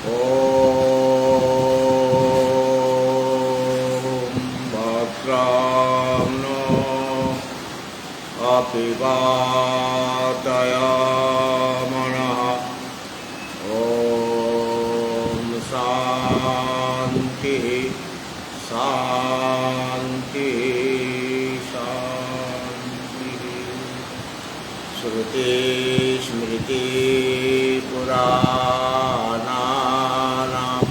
ॐ भद्रं नो अपिवातयामनः। ॐ शान्तिः शान्तिः शान्तिः। श्रुतिस्मृतिपुराणानाम्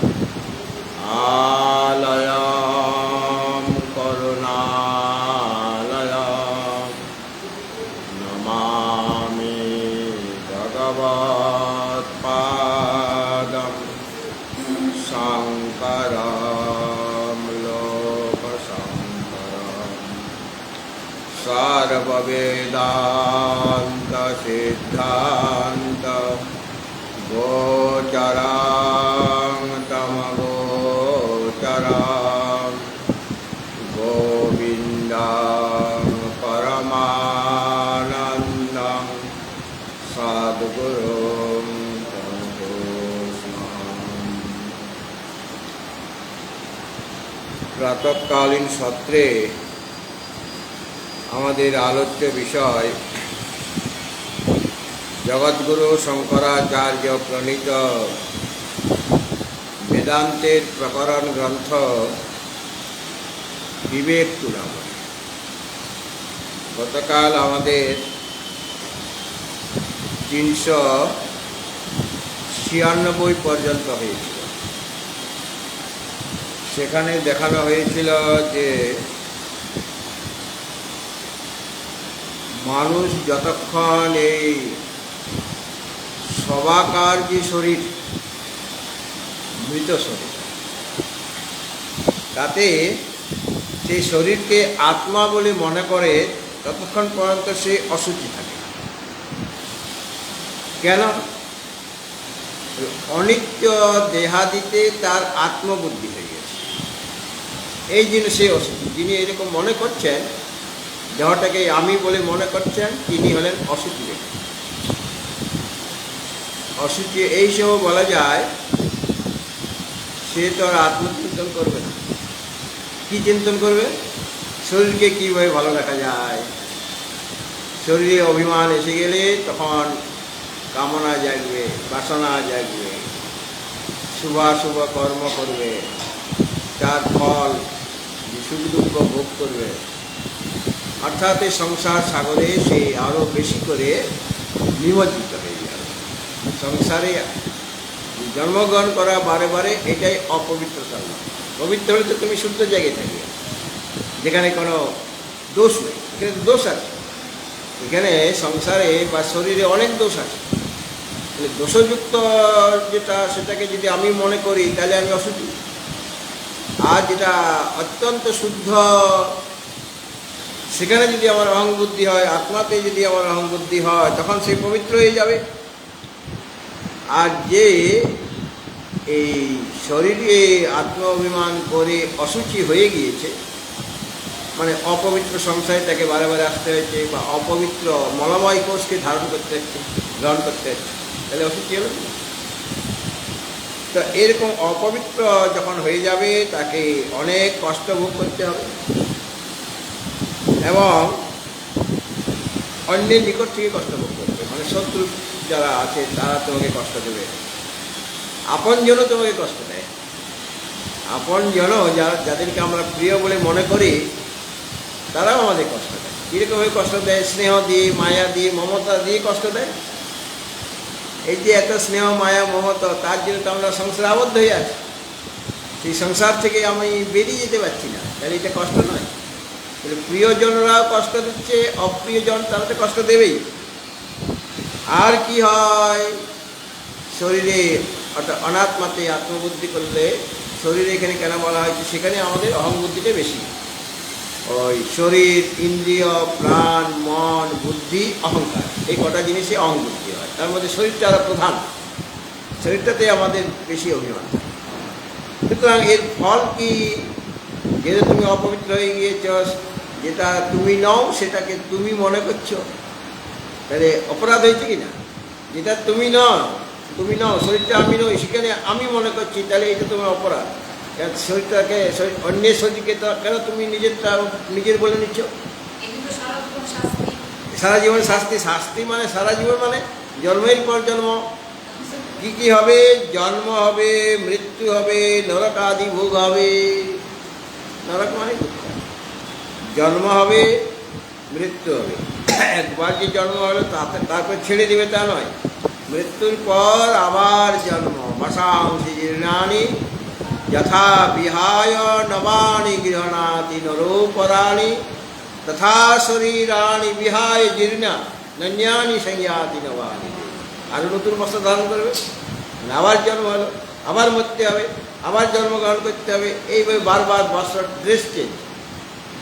आलयं करुणालयं नमामि भगवत्पादं शङ्करं लोकशङ्करं सर्ववेदान्तसिद्धान्त गोचरं तमगोचरं गोविन्दं परमानन्दं सद्गुरुं कृष्णम्। प्रातःकालीन सत्रे আমাদের আলোচ্য বিষয় জগৎগুরু শঙ্করাচার্য প্রণীত বেদান্তের প্রকরণ গ্রন্থ বিবেক চূড়ামণি। গতকাল আমাদের 396 পর্যন্ত হয়েছিল। সেখানে দেখানো হয়েছিল যে মানুষ যতক্ষণ এই সবাকার যে শরীর, মৃত শরীর, তাতে সেই শরীরকে আত্মা বলে মনে করে ততক্ষণ পর্যন্ত সে অশুচি থাকে। কেন? অনিত্য দেহাদিতে তার আত্মবুদ্ধি হয়ে গেছে, এই জিনিসে অশুচি। যিনি এরকম মনে করছেন, দেহটাকে আমি বলে মনে করছেন, তিনি হলেন অশুচি ব্যক্তি। অশুচি এই সব বলা যায়, সে তো আর আত্মচিন্তন করবে না। কি চিন্তন করবে? শরীরকে কীভাবে ভালো রাখা যায়। শরীরে অভিমান এসে গেলে তখন কামনা জাগবে, বাসনা জাগবে, শুভাশুভ কর্ম করবে, তার ফল সুখ দুঃখ ভোগ করবে। অর্থাৎ এই সংসার সাগরে সে আরও বেশি করে নিমজ্জিত হয়ে যাবে। সংসারে জন্মগ্রহণ করা বারে বারে এটাই অপবিত্রতা। পবিত্র হলে তো তুমি শুদ্ধ জায়গায় থাকবে, যেখানে কোনো দোষ নেই। এখানে দোষ আছে, এখানে সংসারে বা শরীরে অনেক দোষ আছে। দোষযুক্ত যেটা, সেটাকে যদি আমি মনে করি তাহলে আমি অশুদ্ধ। আর যেটা অত্যন্ত শুদ্ধ, সেখানে যদি আমার অহংবুদ্ধি হয়, আত্মাতে যদি আমার অহংবুদ্ধি হয়, তখন সে পবিত্র হয়ে যাবে। আর যে এই শরীরে আত্ম অভিমান করে অশুচি হয়ে গিয়েছে, মানে অপবিত্র সংসারে তাকে বারে বারে আসতে হয়েছে, বা অপবিত্র মলময় কোষকে ধারণ করতে হচ্ছে, গ্রহণ করতে হচ্ছে, তাহলে অশুচি হলো। তো এরকম অপবিত্র যখন হয়ে যাবে, তাকে অনেক কষ্ট ভোগ করতে হবে, এবং অন্যের নিকট থেকে কষ্ট ভোগ করবে। মানে শত্রু যারা আছে তারা তোমাকে কষ্ট দেবে, আপনজনও তোমাকে কষ্ট দেয়। আপনজন যাদেরকে আমরা প্রিয় বলে মনে করি, তারাও আমাদের কষ্ট দেয়। কীরকমভাবে কষ্ট দেয়? স্নেহ দিয়ে, মায়া দিয়ে, মমতা দিয়ে কষ্ট দেয়। এই যে এত স্নেহ, মায়া, মমতা, তার জন্য তো আমরা সংসারে আবদ্ধ হয়ে আছি। সেই সংসার থেকে আমি বেরিয়ে যেতে পারছি না, তাহলে এটা কষ্ট নয়? প্রিয়জনরাও কষ্ট দিচ্ছে, অপ্রিয়জন তারা তো কষ্ট দেবেই। আর কি হয়? শরীরে অর্থাৎ অনাত্মাতে আত্মবুদ্ধি করলে, শরীরে এখানে কেন বলা হয়েছে, সেখানে আমাদের অহংবুদ্ধিটা বেশি। ওই শরীর, ইন্দ্রিয়, প্রাণ, মন, বুদ্ধি, অহংকার, এই কটা জিনিসে অহংবুদ্ধি হয়। তার মধ্যে শরীরটা আরো প্রধান, শরীরটাতে আমাদের বেশি অভিমান। সুতরাং এর ফল কি? যেটা তুমি অপবিত্র হয়ে গিয়েছ, যেটা তুমি নও সেটাকে তুমি মনে করছো, তাহলে অপরাধ হয়েছে কি না? যেটা তুমি নও তুমি নাও, শরীরটা আমি নই, সেখানে আমি মনে করছি, তাহলে এটা তোমার অপরাধ। শরীরটাকে অন্যের শরীরকে তো কেন তুমি নিজের বলে নিচ্ছ? সারা জীবন শাস্তি। শাস্তি মানে সারা জীবন মানে জন্মের পর জন্ম কি কি হবে? জন্ম হবে, মৃত্যু হবে, নরক আদি ভোগ হবে। নরক মানে জন্ম হবে, মৃত্যু হবে। একবার যে জন্ম হলো তারপর ছেড়ে দেবে তা নয়, মৃত্যুর পর আবার জন্ম। বাসাংসি জীর্ণানি যথা বিহায় নবানি গৃহণাতি নরোপরাণি তথা শরীরাণি বিহায় জীর্ণা নন্যানি সংয়াতি নবানি। আরও নতুন বস্ত্র ধারণ করবে, আবার জন্ম হলো, আবার মরতে হবে, আবার জন্মগ্রহণ করতে হবে। এইভাবে বারবার বস্ত্র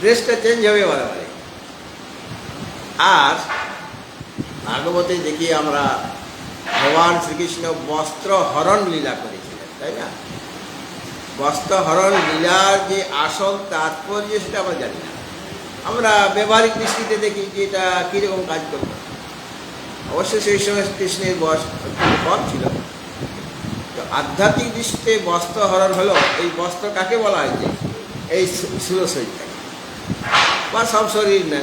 ড্রেসটা চেঞ্জ হবে বারবারে। আর ভাগবতে দেখি আমরা ভগবান শ্রীকৃষ্ণ বস্ত্র হরণ লীলা করেছিলেন, তাই না? বস্ত্র হরণ লীলার যে আসল তাৎপর্য সেটা আমরা জানি না। আমরা ব্যবহারিক দৃষ্টিতে দেখি যে এটা কীরকম কাজ করবে। অবশ্যই সেই সময় কৃষ্ণের বয়স কম ছিল। তো আধ্যাত্মিক দৃষ্টিতে বস্ত্র হরণ হলো। এই বস্ত্র কাকে বলা হয়েছে? এই স্থূল শরীরটাকে, বা সব শরীর না।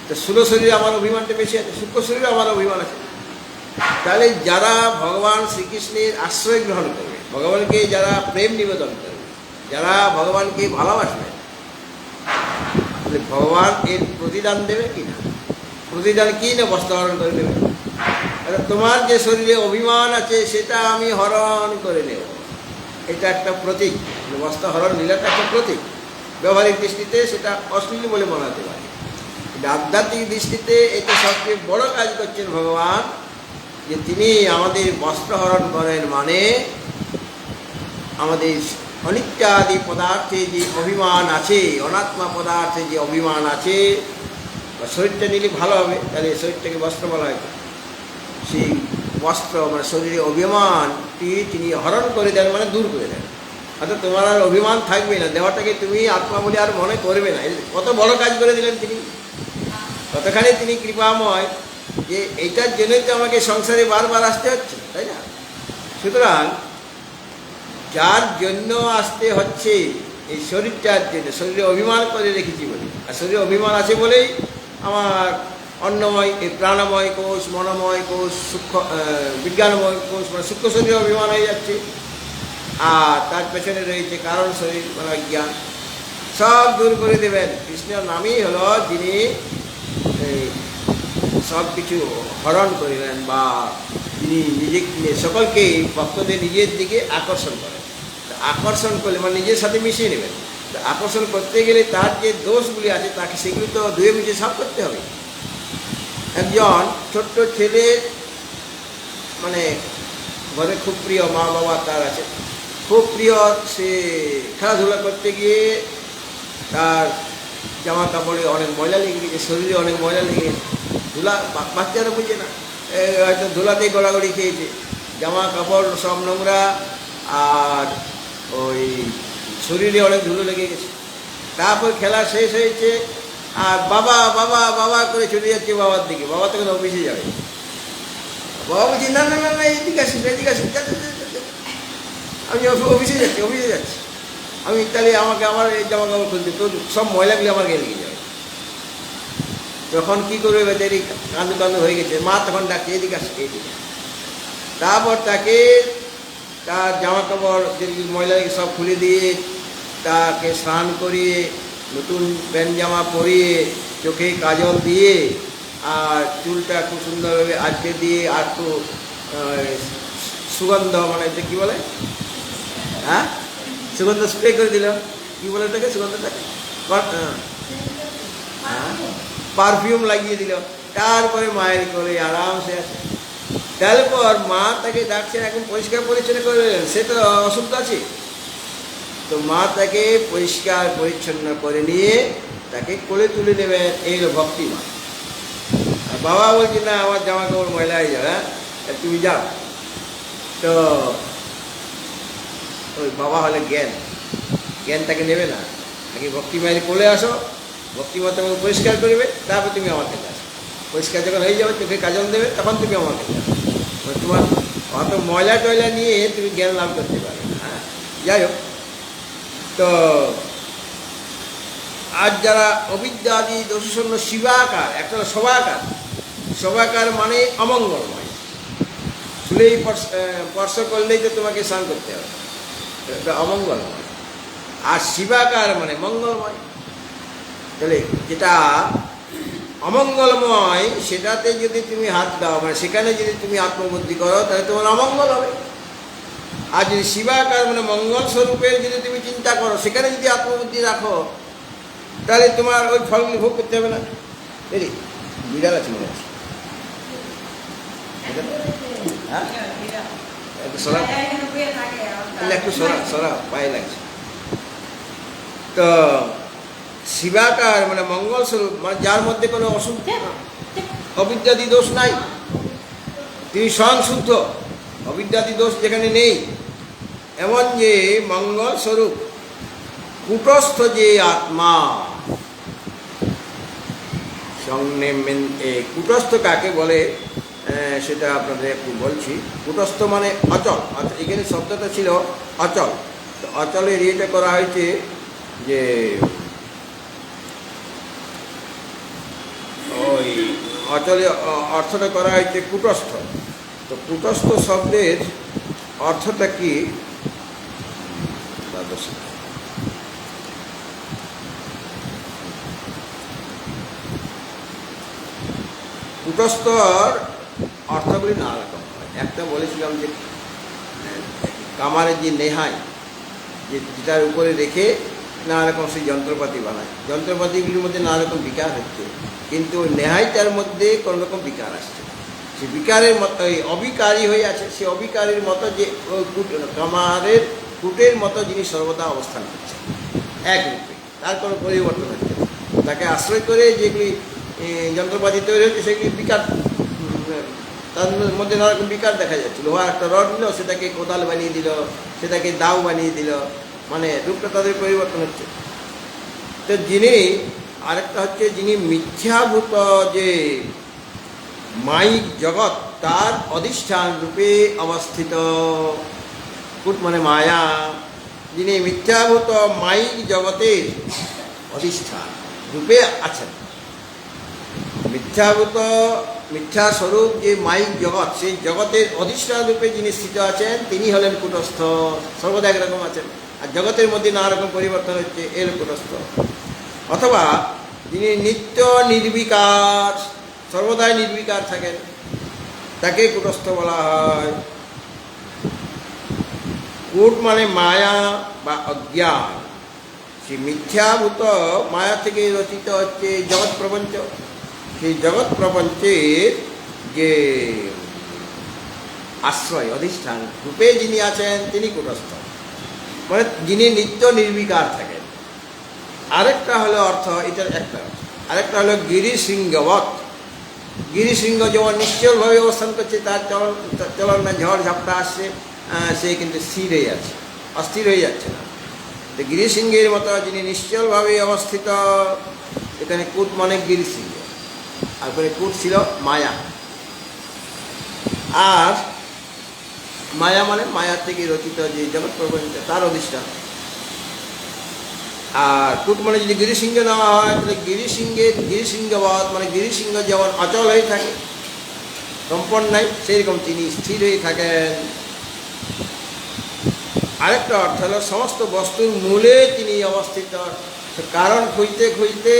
তো স্থূল শরীরে আমার অভিমানটা বেশি আছে, সূক্ষ্ম শরীরে আমার অভিমান আছে। তাহলে যারা ভগবান শ্রীকৃষ্ণের আশ্রয় গ্রহণ করবে, ভগবানকে যারা প্রেম নিবেদন করবে, যারা ভগবানকে ভালোবাসবে, ভগবান এর প্রতিদান দেবে কি না? প্রতিদান কি না? বস্ত্র হরণ করে নেবে। তোমার যে শরীরে অভিমান আছে সেটা আমি হরণ করে নেব, এটা একটা প্রতীক। বস্ত্র হরণ লীলাটা একটা প্রতীক। ব্যবহারিক দৃষ্টিতে সেটা অশ্লীল বলে মনে হতে পারে, কিন্তু আধ্যাত্মিক দৃষ্টিতে এটা সবচেয়ে বড় কাজ করছেন ভগবান, যে তিনি আমাদের বস্ত্র হরণ করেন। মানে আমাদের অনিত্যাদি পদার্থে যে অভিমান আছে, অনাত্মা পদার্থে যে অভিমান আছে, শরীরটা নিলে ভালো হবে, তাহলে শরীরটাকে বস্ত্র বলা হয়। সেই বস্ত্র মানে শরীরে অভিমানটি তিনি হরণ করে দেন, মানে দূর করে দেন। অর্থাৎ তোমার আর অভিমান থাকবে না, দেহটাকে তুমি আত্মা বলে আর মনে করবে না। কত বড় কাজ করে দিলেন তিনি, কতখানি তিনি কৃপাময়, যে এইটার জন্যই তো আমাকে সংসারে বারবার আসতে হচ্ছে, তাই না? সুতরাং যার জন্য আসতে হচ্ছে, এই শরীরটার জন্য, শরীরে অভিমান করে রেখেছি বলে, আর শরীরে অভিমান আছে বলেই আমার অন্নময়, এই প্রাণময় কোষ, মনোময় কোষ, সূক্ষ্ম বিজ্ঞানময় কোষ মানে সূক্ষ্ম শরীরে অভিমান হয়ে যাচ্ছে। আর তার পেছনে রয়েছে কারণ শরীর মানে জ্ঞান। সব দূর করে দেবেন। কৃষ্ণের নামই হলো যিনি সব কিছু হরণ করিলেন, বা তিনি সকলকে ভক্তদের নিজের দিকে আকর্ষণ করেন। আকর্ষণ করলে মানে নিজের সাথে মিশিয়ে নেবেন। আকর্ষণ করতে গেলে তার যে দোষগুলি আছে তাকে সেগুলি তো ধুয়ে মুছে সাফ করতে হবে। একজন ছোট্ট ছেলে মানে ঘরে খুব প্রিয়, মা বাবা তার আছে, খুব প্রিয়। সে খেলাধুলা করতে গিয়ে তার জামা কাপড়ে অনেক ময়লা লেগে গেছে, শরীরে অনেক ময়লা লেগে গেছে। ধুলা, বাচ্চারা বুঝে না, হয়তো ধুলাতেই গড়াগড়ি খেয়েছে, জামা কাপড় সব নোংরা, আর ওই শরীরে অনেক ধুলো লেগে গেছে। তারপর খেলা শেষ হয়েছে, আর বাবা বাবা বাবা করে চলে যাচ্ছে বাবার দিকে। বাবা তখন অফিসে যাবে। বাবা বলছি না না না না, এদিকে আসিস, এদিকে আসিস, আমি অফিসে যাচ্ছি। আমি তাহলে আমাকে আমার এই জামা কাপড় খুলতে, তোর সব ময়লাগুলি আমার গায়ে লেগে যাবে। তখন কী করবে বেচারি, কান্দু হয়ে গেছে। মা তখন ডাকছে এদিকে আসছে, এদিকে। তারপর তাকে তার জামা কাপড় যেগুলি ময়লা সব খুলে দিয়ে তাকে স্নান করিয়ে, নতুন প্যান্ট জামা পরিয়ে, চোখে কাজল দিয়ে, আর চুলটা খুব সুন্দরভাবে আজকে দিয়ে, আর একটু সুগন্ধ মানে কী বলে, হ্যাঁ সুগন্ধ স্প্রে করে দিল, কী বলে ওটাকে, সুগন্ধটাকে পারফিউম লাগিয়ে দিল। তারপরে মায়ের কোলে আরামসে আছে। তারপর মা তাকে ডাকছেন, এখন পরিষ্কার পরিচ্ছন্ন করে দিলেন, সে তো অশুদ্ধ আছে। তো মা তাকে পরিষ্কার পরিচ্ছন্ন করে নিয়ে তাকে কোলে তুলে নেবেন, এই হলো ভক্তি মা। আর বাবা বলছে না, আমার জামা কাপড় ময়লা হয়ে যাবে, হ্যাঁ তুমি যাও। তো ওই বাবা হলে জ্ঞান তাকে নেবে না, আগে ভক্তি মায়ের কোলে আসো, ভক্তি মা তোমাকে পরিষ্কার করবে, তারপর তুমি আমার কাছে আসো। পরিষ্কার যখন হয়ে যাবে, চোখে কাজল দেবে, তখন তুমি আমার কাছে আসো। তোমার অত ময়লা টয়লা নিয়ে তুমি জ্ঞান লাভ করতে পারবে না। হ্যাঁ, যাই হোক, তো আজ যারা অবিদ্যা আদি দোষশূন্য শিবাকার, একটা হলো শবাকার। শবাকার মানে অমঙ্গলময়, চুলেই স্পর্শ করলেই তো তোমাকে স্নান করতে হবে, এটা অমঙ্গলময়। আর শিবাকার মানে মঙ্গলময়। তাহলে যেটা অমঙ্গলময় সেটাতে যদি তুমি হাত দাও, মানে সেখানে যদি তুমি আত্মবুদ্ধি করো, তাহলে তোমার অমঙ্গল হবে। আর যদি শিবাকার মানে মঙ্গল স্বরূপের যদি তুমি চিন্তা করো, সেখানে যদি আত্মবুদ্ধি রাখো, তাহলে তোমার ওই ফলগুলি ভোগ করতে হবে না। বুঝলি, বিড়াল আছে মনে হচ্ছে। হ্যাঁ, একটু সরা, একটু সরা সরা, পায়ে লাগছে। তো শিবাকার মানে মঙ্গল স্বরূপ, মানে যার মধ্যে কোনো অবিদ্যাদি দোষ নাই, তিনি স্বয়ং শুদ্ধ, অবিদ্যাদি দোষ যেখানে নেই, এমন যে মঙ্গল স্বরূপ কূটস্থ যে আত্মা। কূটস্থ কাকে বলে সেটা আপনাদের একটু বলছি। কূটস্থ মানে অচল। এখানে শব্দটা ছিল অচল, তো অচলের ইয়েটা করা হয়েছে যে ওই অচলে অর্থটা করা হয়েছে কূটস্থ। তো কূটস্থ শব্দের অর্থটা কি? কূটস্থর অর্থগুলি নানা রকম হয়। একটা বলেছিলাম যে কামারের যে নেহাই, যেটার উপরে রেখে নানা রকম সেই যন্ত্রপাতি বানায়, যন্ত্রপাতিগুলির মধ্যে নানা রকম বিকার হচ্ছে, কিন্তু নেহাইটার মধ্যে কোনো রকম বিকার আসছে। সে বিকারের মতো অবিকারী হয়ে আছে, সে অবিকারীর মতো যে কামারের কুটের মতো যিনি সর্বদা অবস্থান করছে এক রূপে, তার কোনো পরিবর্তন হচ্ছে। তাকে আশ্রয় করে যেগুলি যন্ত্রপাতি তৈরি হচ্ছে সেগুলি বিকার, তার মধ্যে নানা রকম বিকার দেখা যাচ্ছে। লোহার একটা রড নিল, সেটাকে কোদাল বানিয়ে দিল, সেটাকে দাও বানিয়ে দিল, মানে রূপটা তাদের পরিবর্তন হচ্ছে। তো যিনি আরেকটা হচ্ছে যিনি মিথ্যাভূত যে মায়িক জগৎ, তার অধিষ্ঠান রূপে অবস্থিত। কুট মানে মায়া, যিনি মিথ্যাভূত মায়িক জগতের অধিষ্ঠান রূপে আছেন। মিথ্যাভূত মিথ্যা স্বরূপ যে মায়িক জগৎ, সেই জগতের অধিষ্ঠান রূপে যিনি স্থিত আছেন, তিনি হলেন কূটস্থ। সর্বদা একরকম আছেন, আর জগতের মধ্যে নানা রকম পরিবর্তন হচ্ছে, এর কূটস্থ। অথবা যিনি নিত্য নির্বিকার, সর্বদাই নির্বিকার থাকেন, তাকে কূটস্থ বলা হয়। কূট মানে মায়া বা অজ্ঞান। সেই মিথ্যাভূত মায়া থেকে রচিত হচ্ছে জগৎ প্রপঞ্চ। সেই জগৎ প্রপঞ্চের যে আশ্রয় অধিষ্ঠান রূপে যিনি আছেন, তিনি কূটস্থ, মানে যিনি নিত্য নির্বিকার থাকেন। আরেকটা হলো অর্থ, এটার একটা অর্থ। আরেকটা হলো গিরিশৃঙ্গবৎ। গিরিশৃঙ্গ যেমন নিশ্চলভাবে অবস্থান করছে, তার চলন না, ঝড় ঝাপটা আসছে, সে কিন্তু স্থির হয়ে আছে, অস্থির হয়ে যাচ্ছে না। তো গিরিশৃঙ্গের মতো যিনি নিশ্চলভাবে অবস্থিত, এখানে কূট মানে গিরিশৃঙ্গ, আর ওখানে কূট ছিল মায়া। আর মায়া মানে মায়ার থেকে রচিত যে জগৎ প্রপঞ্চ, তার অধিষ্ঠান। আর কূট মানে যদি গিরিশৃঙ্গ নেওয়া হয়, তাহলে গিরিশৃঙ্গবৎ মানে গিরিশৃঙ্গ যেমন অচল হয়ে থাকে, কম্পন নাই, সেইরকম তিনি স্থির হয়ে থাকেন। আরেকটা অর্থ হলো সমস্ত বস্তুর মূলে তিনি অবস্থিত। কারণ খুঁজতে খুঁজতে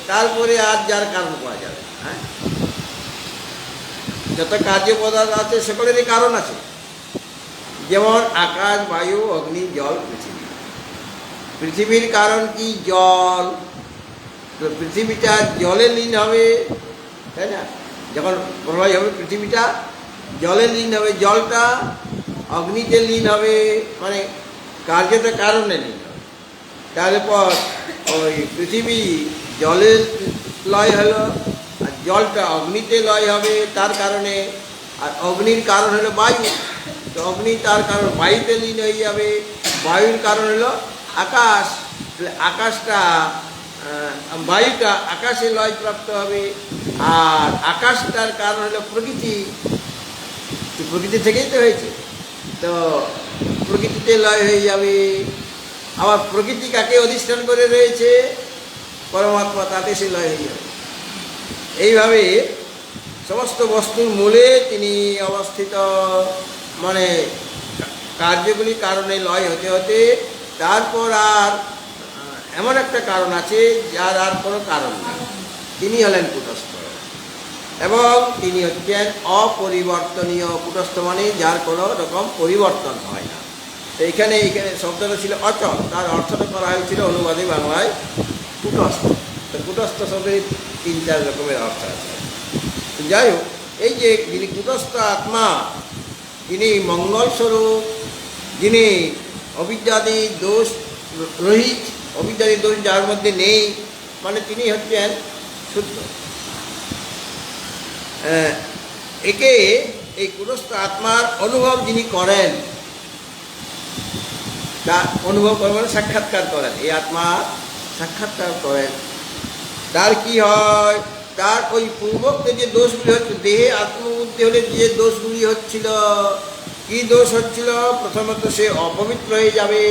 তারপরে আর যার কারণ পাওয়া যাবে। হ্যাঁ, যত কার্য পদার্থ আছে সকলেরই কারণ আছে। যেমন আকাশ, বায়ু, অগ্নি, জল, পৃথিবী। পৃথিবীর কারণ কি? জল। তো পৃথিবীটা জলে লীন হবে, তাই না? যখন প্রলয় হবে পৃথিবীটা জলে লীন হবে, জলটা অগ্নিতে লীন হবে, মানে কার্যটা কারণে লীন হবে। তারপর ওই পৃথিবী জলে লয় হলো, আর জলটা অগ্নিতে লয় হবে তার কারণে। আর অগ্নির কারণ হলো বায়ু, তো অগ্নি তার কারণ বায়ুতে লীন হয়ে যাবে। বায়ুর কারণ হলো আকাশ, আকাশটা বায়ুটা আকাশে লয় প্রাপ্ত হবে। আর আকাশটার কারণ হলো প্রকৃতি, প্রকৃতি থেকেই তো হয়েছে। তো প্রকৃতিতে লয় হয়ে যাবে। আবার প্রকৃতি কাকে অধিষ্ঠান করে রয়েছে? পরমাত্মা, তাতে সে লয় হয়ে যাবে। এইভাবে সমস্ত বস্তুর মূলে তিনি অবস্থিত। মানে কার্যগুলি কারণে লয় হতে হতে তারপর আর এমন একটা কারণ আছে যার আর কোনো কারণ নেই, তিনি হলেন কূটস্থ। এবং তিনি হচ্ছেন অপরিবর্তনীয়। কূটস্থ মানে যার কোনো রকম পরিবর্তন হয় না। তো এইখানে শব্দটা ছিল অচল, তার অর্থটা করা হয়েছিল অনুবাদে বাংলায় কূটস্থ। তো কূটস্থ শব্দের 3-4 রকমের অর্থ আছে। যাই হোক, এই যে যিনি কূটস্থ আত্মা, যিনি মঙ্গলস্বরূপ, যিনি অবিদ্যাদি দোষ রহিত, অবিদ্যাদি দোষ যার মধ্যে নেই, মানে তিনি হচ্ছেন শুদ্ধ। একে এই কূটস্থ আত্মার অনুভব যিনি করেন, তার অনুভব করবেন, সাক্ষাৎকার করেন, এই আত্মা সাক্ষাৎকার করেন, তার কি হয়? তার ওই পূর্বোক্ত যে দোষগুলি হচ্ছে, দেহে আত্মবুদ্ধি হলে যে দোষগুলি হচ্ছিল, কি দোষ হচ্ছিল? প্রথমত সে অপবিত্র হয়ে যাবে।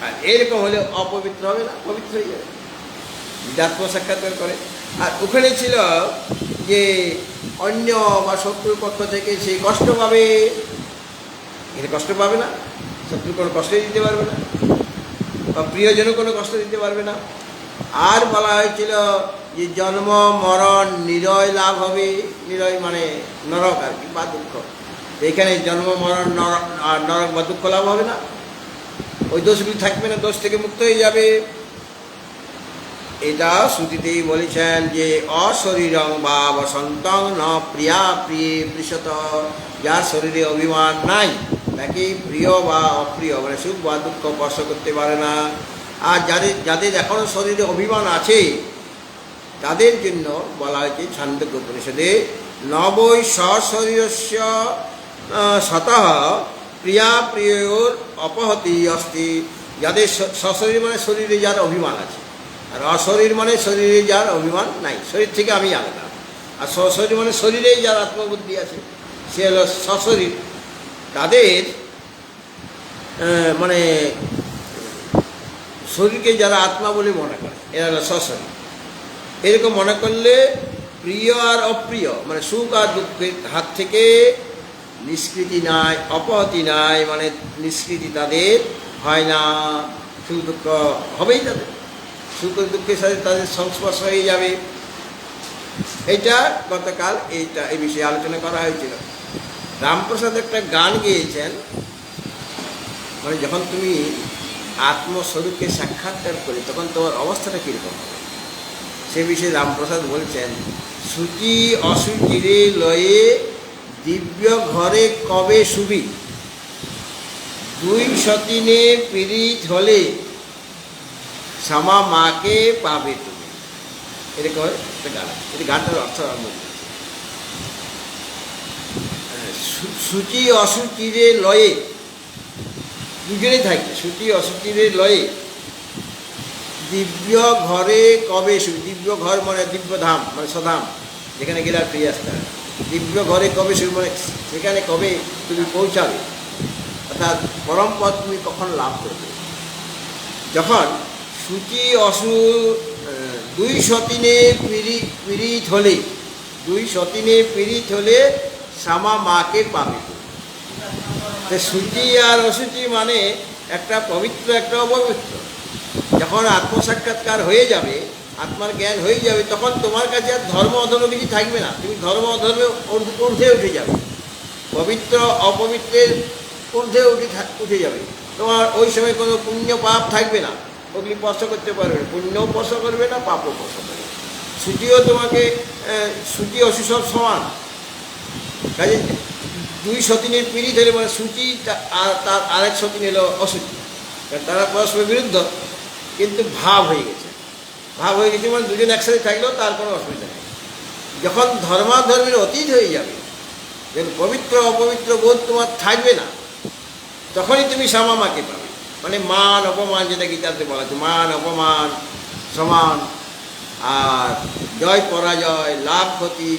আর এরকম হলে অপবিত্র হবে না, পবিত্র হয়ে যাবে যদি আত্ম সাক্ষাৎকার করে। আর ওখানে ছিল যে অন্য বা শত্রুর পক্ষ থেকে সে কষ্ট পাবে, এর কষ্ট পাবে না, শত্রু কোনো কষ্ট দিতে পারবে না, বা প্রিয়জনও কোনো কষ্ট দিতে পারবে না। আর বলা হয়েছিল যে জন্ম মরণ নিরয় লাভ হবে। নিরয় মানে নরক আর কি, বা দুঃখ। এখানে জন্ম মরণ নরক বা দুঃখ লাভ হবে না, ওই দোষগুলি থাকবে না, দোষ থেকে মুক্ত হয়ে যাবে। এটা শ্রুতিতেই বলেছেন যে অশরীরং বা বসন্তং ন প্রিয়া প্রিয়ে পৃষত, যার শরীরে অভিমান নাই তাকে প্রিয় বা অপ্রিয় মানে সুখ বা দুঃখ স্পর্শ করতে পারে না। আর যাদের এখনও শরীরে অভিমান আছে তাদের জন্য বলা হয়েছে ছান্দোক্য উপনিষদে নবৈ সশরীরস্য সতঃ প্রিয়া প্রিয়োর অপহতি অস্তি। যাদের সশরীর মানে শরীরে যার অভিমান আছে, আর অশরীর মানে শরীরে যার অভিমান নাই, শরীর থেকে আমি আলাদা। আর সশরীর মানে শরীরেই যার আত্মবুদ্ধি আছে, সে হলো সশরীর। তাদের মানে শরীরকে যারা আত্মা বলে মনে করে, এরা হলো সশরীর। এরকম মনে করলে প্রিয় আর অপ্রিয় মানে সুখ আর দুঃখের হাত থেকে নিষ্কৃতি নাই, অপহতি নাই, মানে নিষ্কৃতি তাদের হয় না, সুখ দুঃখ হবেই তাদের, সুখ দুঃখের সাথে তাদের সংস্পর্শ হয়ে যাবে। এইটা গতকাল এই বিষয়ে আলোচনা করা হয়েছিল। রামপ্রসাদ একটা গান গেয়েছেন, মানে যখন তুমি আত্মস্বরূপকে সাক্ষাৎকার করি তখন তোমার অবস্থাটা কীরকম হবে সে বিষয়ে রামপ্রসাদ বলছেন, সূচি অসুচিরে লয়ে দিব্য ঘরে কবে শুবি, 2 সতিনে পীড়িত হলে শ্যামা মাকে পাবে তুমি। এরকম একটা গান, এই গানটার অর্থ আরম্ভ করছে। সূচি অসুচিরে লয়ে, দুজনেই থাকে, সূচি অসুচিরে লয়ে দিব্য ঘরে কবে শুবি। দিব্য ঘর মানে দিব্য ধাম মানে সধাম, যেখানে গেলে আর ফিরে আসতে হয়। দিব্য ঘরে কবে শুবি মানে সেখানে কবে তুমি পৌঁছাবে, অর্থাৎ পরম পদ তুমি কখন লাভ করবে। যখন সূচি 2 সতিনে পীড়িত হলে, 2 সতিনে পীড়িত হলে শ্যামা মাকে পাবে। তো সূচি আর অসুচি মানে একটা পবিত্র একটা অপবিত্র। যখন আত্মসাক্ষাৎকার হয়ে যাবে, আত্মার জ্ঞান হয়ে যাবে, তখন তোমার কাছে আর ধর্ম অধর্ম কিছু থাকবে না, তুমি ধর্ম অধর্মে ঊর্ধ্বে উঠে যাবে, পবিত্র অপবিত্রের ঊর্ধ্বে উঠে যাবে। তোমার ওই সময় কোনো পুণ্য পাপ থাকবে না, ওগুলি স্পর্শ করতে পারবে না, পুণ্যও স্পর্শ করবে না, পাপও স্পর্শ করবে। সূচিও তোমাকে, সূচি অসু সব সমান। কাজে 2 সতিনের পীড়িত হলে মানে সূচি আর তার আরেক সতিন হলো অসুচি, তারা পরস্পর বিরুদ্ধ, কিন্তু ভাব হয়ে গেছে। ভাব হয়ে গেছে মানে দুজন একসাথে থাকলেও তার কোনো অসুবিধা নেই। যখন ধর্মাধর্মের অতীত হয়ে যাবে, যখন পবিত্র অপবিত্র বোধ তোমার থাকবে না, তখনই তুমি শ্যামা মাকে পাবে। মানে মান অপমান, যেটা গীতাতে বলা আছে, মান অপমান সমান, আর জয় পরাজয়, লাভ ক্ষতি,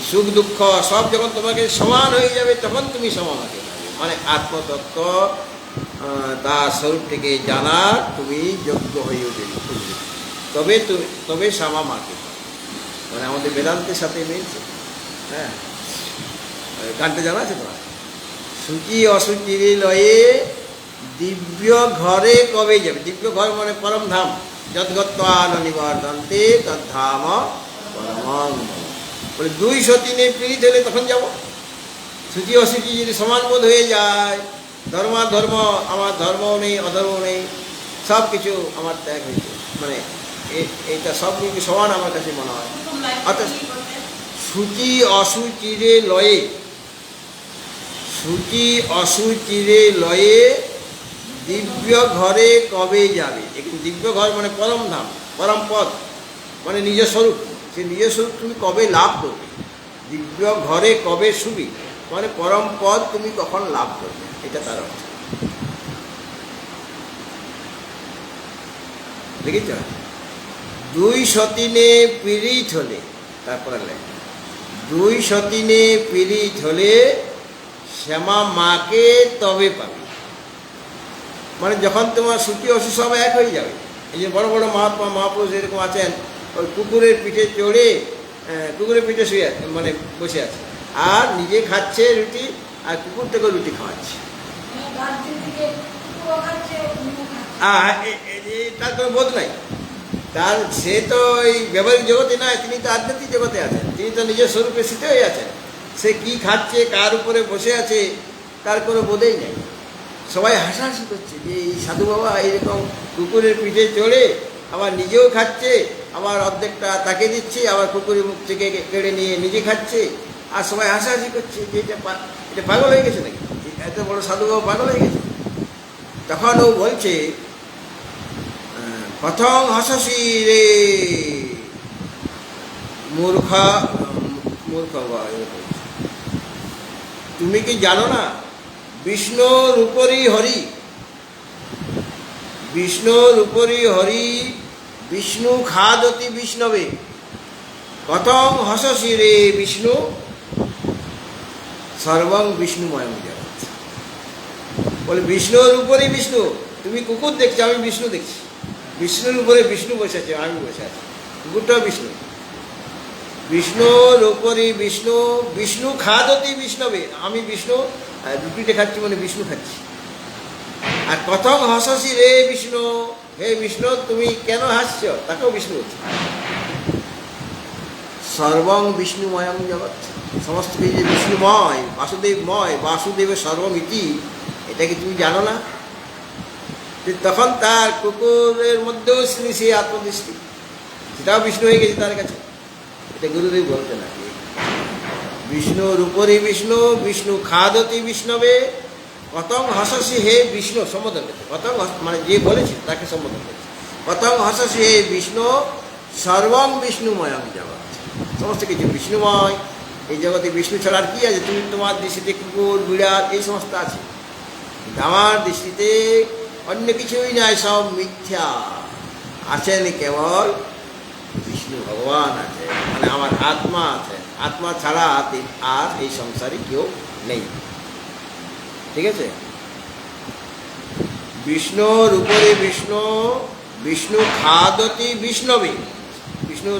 সুখ দুঃখ সব যখন তোমাকে সমান হয়ে যাবে তখন তুমি সমামাকে পাবে। মানে আত্মতত্ত্ব তার স্বরূপ থেকে জানার তুমি যোগ্য হয়ে উঠবে, তবে সামামাকে পাবে। মানে আমাদের বেদান্তের সাথে মিলছে। হ্যাঁ, গানটা জানা আছে তোমার? সূচি অসুচির লয়ে দিব্য ঘরে কবে যাবে? দিব্য ঘর মানে পরম ধাম। যদ্গত্বা নিবর্তন্তে তদ্ধাম পরমং। বলে 203 পীড়িত হলে তখন যাব। সূচি অসুচি যদি সমান বোধ হয়ে যায়, ধর্ম আমার ধর্মও নেই অধর্মও নেই, সব কিছু আমার ত্যাগ হয়েছে, মানে এইটা সব কিছু সমান আমার কাছে মনে হয়। অর্থাৎ সূচি অসুচিরে লয়ে, সূচি অসুচিরে লয়ে দিব্য ঘরে কবে যাবে? এখানে দিব্য ঘর মানে পরম ধাম, পরম পদ, মানে নিজ স্বরূপ। সে নিজ স্বরূপ তুমি কবে লাভ করবে? দিব্য ঘরে কবে শুবি, মানে পরম পদ তুমি কখন লাভ করবে, এটা তার অর্থ। দেখেছ? 203 পীড়িত হলে, তারপরে 203 পীড়িত হলে শ্যামা মাকে তবে পাবে। মানে যখন তোমার সূচি অসুখ সব এক হয়ে যাবে। এই যে বড় বড় মহাত্মা মহাপুরুষ এরকম আছেন, ওই কুকুরের পিঠে চড়ে, কুকুরের পিঠে শুয়ে মানে বসে আছে, আর নিজে খাচ্ছে রুটি, আর কুকুরটাকে রুটি খাওয়াচ্ছে। তার কোনো বোধ নাই তার। সে তো ওই ব্যবহারিক জগতে নয়, তিনি তো আধ্যাত্মিক জগতে আছেন, তিনি তো নিজের স্বরূপে স্থিত হয়ে আছেন। সে কি খাচ্ছে, কার উপরে বসে আছে, তার কোনো বোধেই নেই। সবাই হাসাহাসি করছে যে এই সাধু বাবা এইরকম কুকুরের পিঠে চড়ে আবার নিজেও খাচ্ছে, আবার অর্ধেকটা তাকে দিচ্ছে, আবার কুকুরের মুখ থেকে কেড়ে নিয়ে নিজে খাচ্ছে, আর সবাই হাসাহাসি করছে যে এটা পাগল হয়ে গেছে নাকি, এত বড় সাধু বাবা পাগল হয়ে গেছে। তখন ও বলছে, কথং হাসি রে মূর্খ, তুমি কি জানো না বিষ্ণুর উপরই হরি, বিষ্ণুর উপরই হরি, বিষ্ণু খাদতি বিষ্ণবে, কথং হসসি রে বিষ্ণু সর্বং বিষ্ণুময় জগৎ। বলে বিষ্ণুর উপরই বিষ্ণু, তুমি কুকুর দেখছো, আমি বিষ্ণু দেখছি। বিষ্ণুর উপরে বিষ্ণু বসে আছে, আমি বসে আছি, কুকুরটাও বিষ্ণু। বিষ্ণুর উপরই বিষ্ণু, বিষ্ণু খাদতি বিষ্ণবে, আমি বিষ্ণু রুটিটা খাচ্ছি মানে বিষ্ণু খাচ্ছি। আর কথং হাসি রে বিষ্ণু, হে বিষ্ণু তুমি কেন হাসছ, তাকেও বিষ্ণু বলছে। সর্বং বিষ্ণুময়ং জগৎ, সমস্ত কিছু যে বিষ্ণুময়, বাসুদেবময়, বাসুদেবের সর্বমিতি, এটা কি তুমি জানো না? তখন তার কুকুরের মধ্যেও সে আত্মদৃষ্টি, সেটাও বিষ্ণু হয়ে গেছে তার কাছে। এটা গুরুদেব বলতে না, বিষ্ণুর উপরই বিষ্ণু, বিষ্ণু খাদতি বিষ্ণবে, কথং হাসসি হে বিষ্ণু, সম্বোধন করছে। কথং মানে যে বলেছে তাকে সম্বোধন করছে। কথং হাসসি হে বিষ্ণু সর্বং বিষ্ণুময়ং জগৎ, সমস্ত কিছু বিষ্ণুময়। এই জগতে বিষ্ণু ছাড়া আর কি আছে? তুমি তোমার দৃষ্টিতে কুকুর বিড়াল এই সমস্ত আছে, আমার দৃষ্টিতে অন্য কিছুই নাই, সব মিথ্যা। আছেন কেবল বিষ্ণু ভগবান আছে, মানে আমার আত্মা আছে। আত্মা ছাড়া আর এই সংসারে কেউ নেই। ঠিক আছে? বিষ্ণুর উপরে বিষ্ণু, বিষ্ণু খাদতি বিষ্ণবী, বিষ্ণু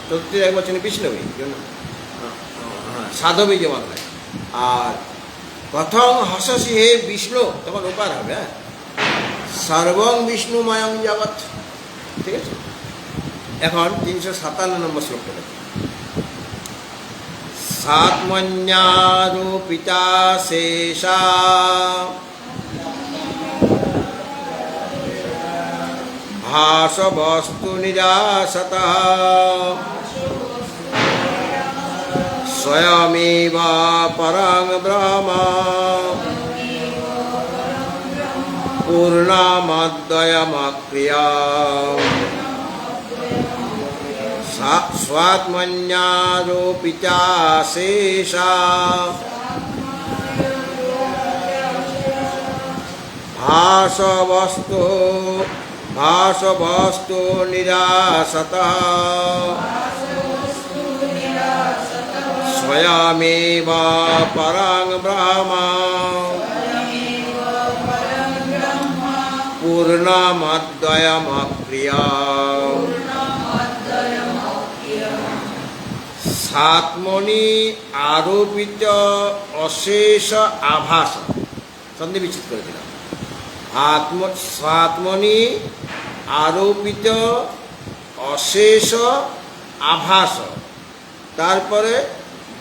চতুর্থী এক বছর বিষ্ণবী, সাধবী যে বাংলায়। আর কথং হাসসি হে বিষ্ণু, তখন ওপার হবে, হ্যাঁ, সর্বং বিষ্ণুময়ং জগৎ। ঠিক আছে? এখন 357 নম্বর শ্লোকটা দেখো। সাত্মন্যারোপিতা শেষা ভাসবস্তু নিরাসতঃ স্বয়মেব পরং ব্রহ্ম পূর্ণমদ্বয়মক্রিয়ম স্বাত্মন্যারোপিতা শেষা ভাসবস্তু নিরাসতঃ স্বয়মেব পরং ব্রহ্ম পূর্ণমদ্বয়মক্রিয়ম সাত্মনি আরোপিত অশেষ আভাস। সন্ধি বিচ্ছেদ করে দিলাম। সাত্মনি আরোপিত অশেষ আভাস, তারপরে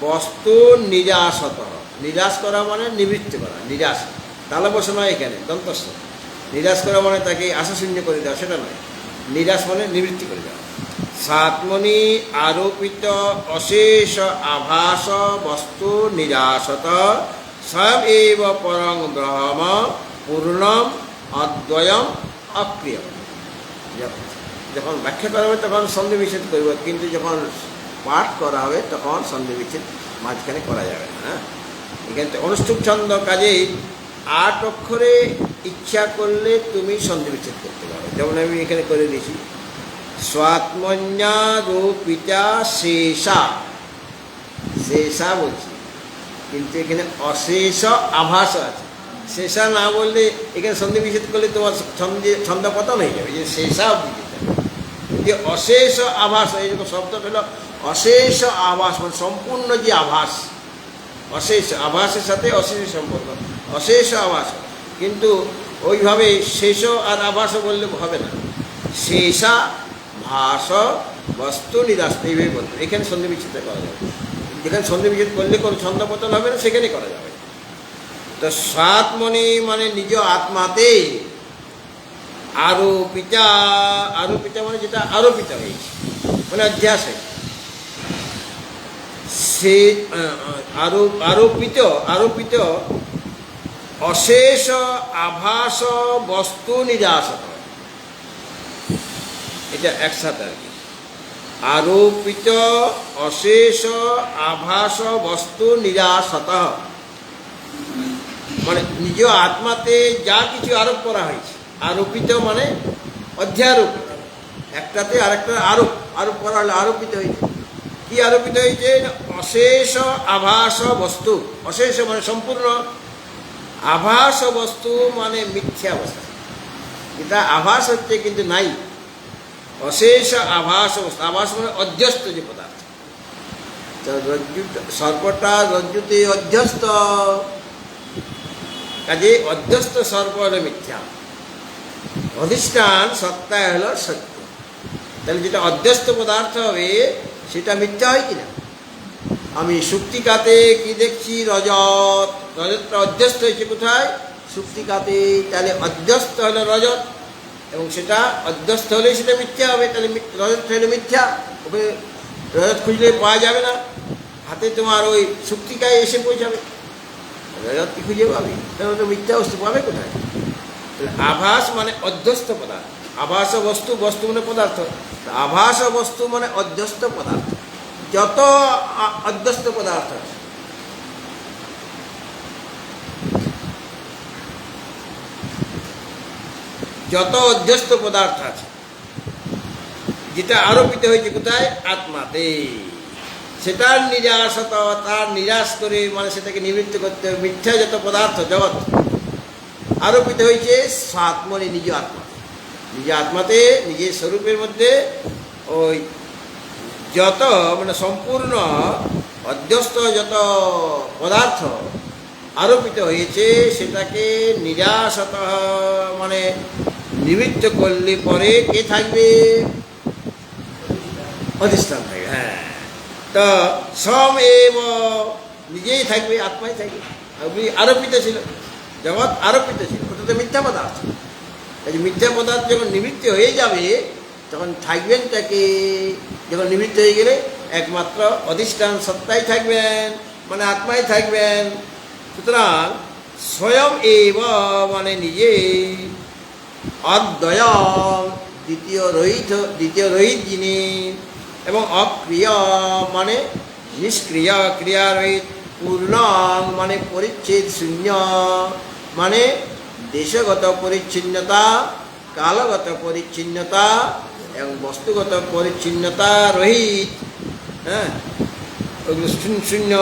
বস্তু নিরাসত। নিরাশ করা মানে নিবৃত্তি করা, নিরাশ। তাহলে বসে নয় এখানে দন্তস্ব। নিরাশ করা মানে তাকে আশাশূন্য করে দেওয়া, সেটা নয়। নিরাশ মানে নিবৃত্তি করে দেওয়া। সাত্মনি আরোপিত অশেষ আভাস বস্তু নিরাসত স্বয়ং এব পরং ব্রহ্ম পূর্ণম অদ্বয়ম অক্রিয়ম। যখন ব্যাখ্যা করা হবে তখন সন্ধি বিচ্ছেদ করব, কিন্তু যখন পাঠ করা হবে তখন সন্ধি বিচ্ছেদ মাঝখানে করা যাবে না। এখান থেকে অনুষ্ঠুপ ছন্দ, কাজেই 8 অক্ষরে ইচ্ছা করলে তুমি সন্ধি বিচ্ছেদ করতে পারো। যেমন আমি এখানে করে দিয়েছি, স্বাত্মন্যারোপিতা শেষা। শেষা বলছি, কিন্তু এখানে অশেষ আভাস আছে। শেষা না বললে এখানে সন্ধি বিচ্ছেদ করলে তোমার ছন্দ পতন হয়ে যাবে। যে শেষা যে অশেষ আভাস, এইরকম শব্দটা হলো অশেষ আভাস, মানে সম্পূর্ণ যে আভাস। অশেষ আভাসের সাথে অশেষ সম্পর্ক, অশেষ আভাস। কিন্তু ওইভাবে শেষ আর আভাস বললে হবে না। শেষা ভাস বস্তু নিরাস, এইভাবে বলতে। এখানে সন্ধি বিচ্ছেদ করা যাবে। যেখানে সন্ধি বিচ্ছেদ করলে কোনো ছন্দপতন হবে না, সেখানে করা যাবে। তো সাত্মনি মানে নিজ আত্মাতে আরোপিতা। আরোপিতা মানে যেটা আরোপিত হয়েছে, মানে অধ্যাস হয়েছে। সে আরোপিত অশেষ আভাস বস্তু নিরাসত। এটা একসাথে আর কি। আরোপিত অশেষ আভাস বস্তু নিরাসত মানে নিজ আত্মাতে যা কিছু আরোপ করা হয়েছে। আরোপিত মানে অধ্যারোপিত, একটাতে আরেকটা আরোপ করা হলে আরোপিত হয়েছে। কি আরোপিত হয়েছে? অশেষ আভাস বস্তু। অশেষ মানে সম্পূর্ণ, আভাস বস্তু মানে মিথ্যা অবস্থা। এটা আভাস হচ্ছে কিন্তু নাই। অশেষ আভাস বস্তু, আভাস মানে অধ্যস্ত যে পদার্থ। সর্পটা রজ্জুতে অধ্যস্ত, কাজে অধ্যস্ত সর্প হলো মিথ্যা, অধিষ্ঠান সত্তা হলো সত্য। তাহলে যেটা অধ্যস্ত পদার্থ হবে সেটা মিথ্যা হয় কিনা? আমি সুপ্তিকাতে কি দেখছি? রজত। রজতটা অধ্যস্ত হয়েছে কোথায়? সুপ্তিকাতে। তাহলে অধ্যস্ত হলো রজত, এবং সেটা অধ্যস্ত হলেই সেটা মিথ্যা হবে। তাহলে রজত হলে মিথ্যা, ওকে রজত খুঁজলে পাওয়া যাবে না। হাতে তোমার ওই সুপ্তিকায় এসে পৌঁছাবে, রজত কি খুঁজে পাবে? তাহলে তো মিথ্যা বস্তু পাবে কোথায়? তাহলে আভাস মানে অধ্যস্ত পদার্থ। আভাস বস্তু, বস্তু মানে পদার্থ। আভাস বস্তু মানে অধ্যস্ত পদার্থ। যত অধ্যস্ত পদার্থ আছে, যত অধ্যস্ত পদার্থ আছে, যেটা আরোপিত হয়েছে কোথায়? আত্মাতে, সেটার নিরাসত, তার নিরাশ করে মানে সেটাকে নিবৃত্ত করতে হবে। মিথ্যা যত পদার্থ জগৎ আরোপিত হয়েছে স্বাত্মনি, নিজ আত্মা। নিজ আত্মাতে, নিজের স্বরূপের মধ্যে ওই যত মানে সম্পূর্ণ অধ্যস্ত যত পদার্থ আরোপিত হয়েছে, সেটাকে নিরাসত মানে নিবৃত্ত করলে পরে কে থাকবে? অধিষ্ঠান থাকবে। হ্যাঁ, তো সম এব নিজেই থাকবে, আত্মাই থাকবে। আরোপিত ছিল, জগৎ আরোপিত ছিল, ওটা তো মিথ্যা পদার্থ। এই মিথ্যা পদার্থ যখন নিবৃত্তি হয়ে যাবে তখন থাকবেন তাকে। যখন নিবৃত্ত হয়ে গেলে একমাত্র অধিষ্ঠান সত্তাই থাকবেন, মানে আত্মাই থাকবেন। সুতরাং স্বয়ং এব মানে নিজেই, অদ্বয়ম দ্বিতীয় রহিত যিনি, এবং অক্রিয় মানে নিষ্ক্রিয়, ক্রিয়া রহিত। পূর্ণং মানে পরিচ্ছেদ শূন্য, মানে দেশগত পরিচ্ছিন্নতা, কালগত পরিচ্ছিন্নতা এবং বস্তুগত পরিচ্ছিন্নতা রহিত। হ্যাঁ, ওইগুলো শূন্য,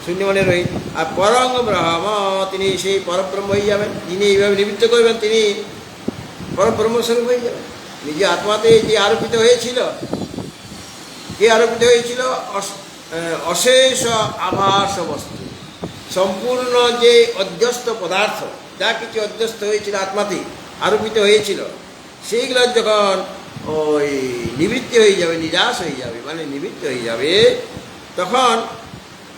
শূন্য মানে রহিত। আর পরং ব্রহ্ম, তিনি সেই পরব্রহ্ম হয়ে যাবেন। যিনি এইভাবে নিবৃত্ত করবেন তিনি পরব্রহ্মস্বরূপ হয়ে যাবেন। নিজে আত্মাতে যে আরোপিত হয়েছিল, কে আরোপিত হয়েছিল? অশেষ আভাস বস্তু, সম্পূর্ণ যে অধ্যস্ত পদার্থ, যা কিছু অধ্যস্ত হয়েছিল আত্মাতে আরোপিত হয়েছিল, সেইগুলো যখন ওই নিবৃত্তি হয়ে যাবে, নিরাশ হয়ে যাবে, মানে নিবৃত্ত হয়ে যাবে, তখন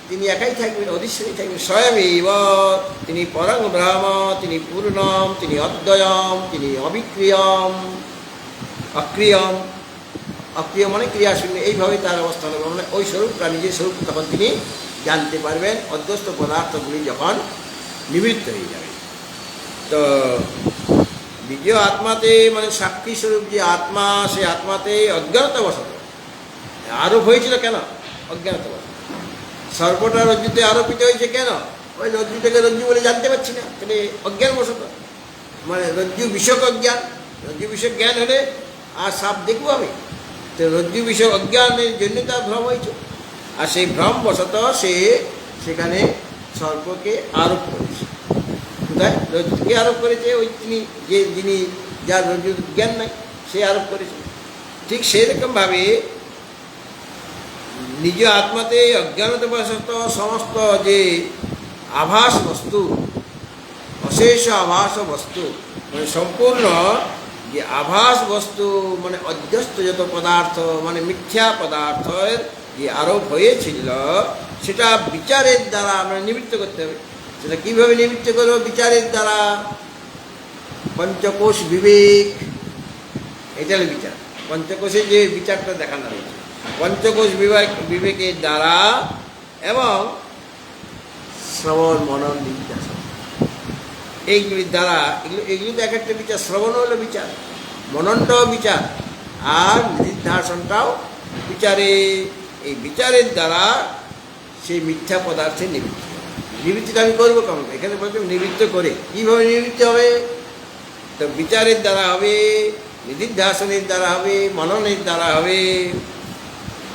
তিনি একাই থাকবেন, অধীশ্বরই থাকবেন। স্বয়মেব তিনি পরং ব্রহ্ম, তিনি পূর্ণম, তিনি অদ্বয়ম, তিনি অবিক্রিয়ম, অক্রিয়ম। অক্রিয় মানে ক্রিয়াশূন্য, এইভাবে তার অবস্থান হবে। মানে ওই স্বরূপটা, নিজের স্বরূপ তখন তিনি জানতে পারবেন, অধ্যস্ত পদার্থগুলি যখন নিবৃত্ত হয়ে যাবে। তো দ্বিতীয় আত্মাতে, মানে সাক্ষী স্বরূপ যে আত্মা, সে আত্মাতে অজ্ঞানতাবশত আরোপ হয়েছিল। কেন অজ্ঞানতাবশত? সর্বটা রজ্জুতে আরোপিত হয়েছে কেন? ওই রজ্জুটাকে রজ্জু বলে জানতে পারছি না, তাহলে অজ্ঞানবশত, মানে রজ্জু বিষয়ক অজ্ঞান। রজ্জু বিষয়ক জ্ঞান হলে আর সাপ দেখবো আমি, তো রজ্জু বিষয়ক অজ্ঞানের জন্য তার ভ্রম হয়েছে। আর সেই ভ্রমবশত সে সেখানে সর্পকে আরোপ করেছে। কোথায়? রজ্জুকে আরোপ করেছে। ওই যিনি যার রজ্জুর জ্ঞান নাই, সে আরোপ করেছে। ঠিক সেরকমভাবে নিজ আত্মাতে অজ্ঞানতাবশত সমস্ত যে আভাস বস্তু, অশেষ আভাস বস্তু, মানে সম্পূর্ণ যে আভাস বস্তু, মানে অধ্যস্ত যত পদার্থ, মানে মিথ্যা পদার্থের যে আরোপ হয়েছিল, সেটা বিচারের দ্বারা আমরা নিবৃত্ত করতে হবে। সেটা কীভাবে নিবৃত্ত করবো? বিচারের দ্বারা। পঞ্চকোষ বিবেক, এটা হলো বিচার। পঞ্চকোষের যে বিচারটা দেখানো হয়েছে, পঞ্চকোষ বিবেকের দ্বারা, এবং শ্রবণ মনন নির্যাসন, এইগুলির দ্বারা। এগুলি তো এক একটা বিচার। শ্রবণ হলো বিচার, মননটাও বিচার, আর নির্যাসনটাও বিচারে। এই বিচারের দ্বারা সেই মিথ্যা পদার্থের নিবৃত্তি। নিবৃত্তিটা আমি করবো কেমন? এখানে বলতে নিবৃত্ত করে। কীভাবে নিবৃত্তি হবে? তো বিচারের দ্বারা হবে, নিধিধ্যাসনের দ্বারা হবে, মননের দ্বারা হবে।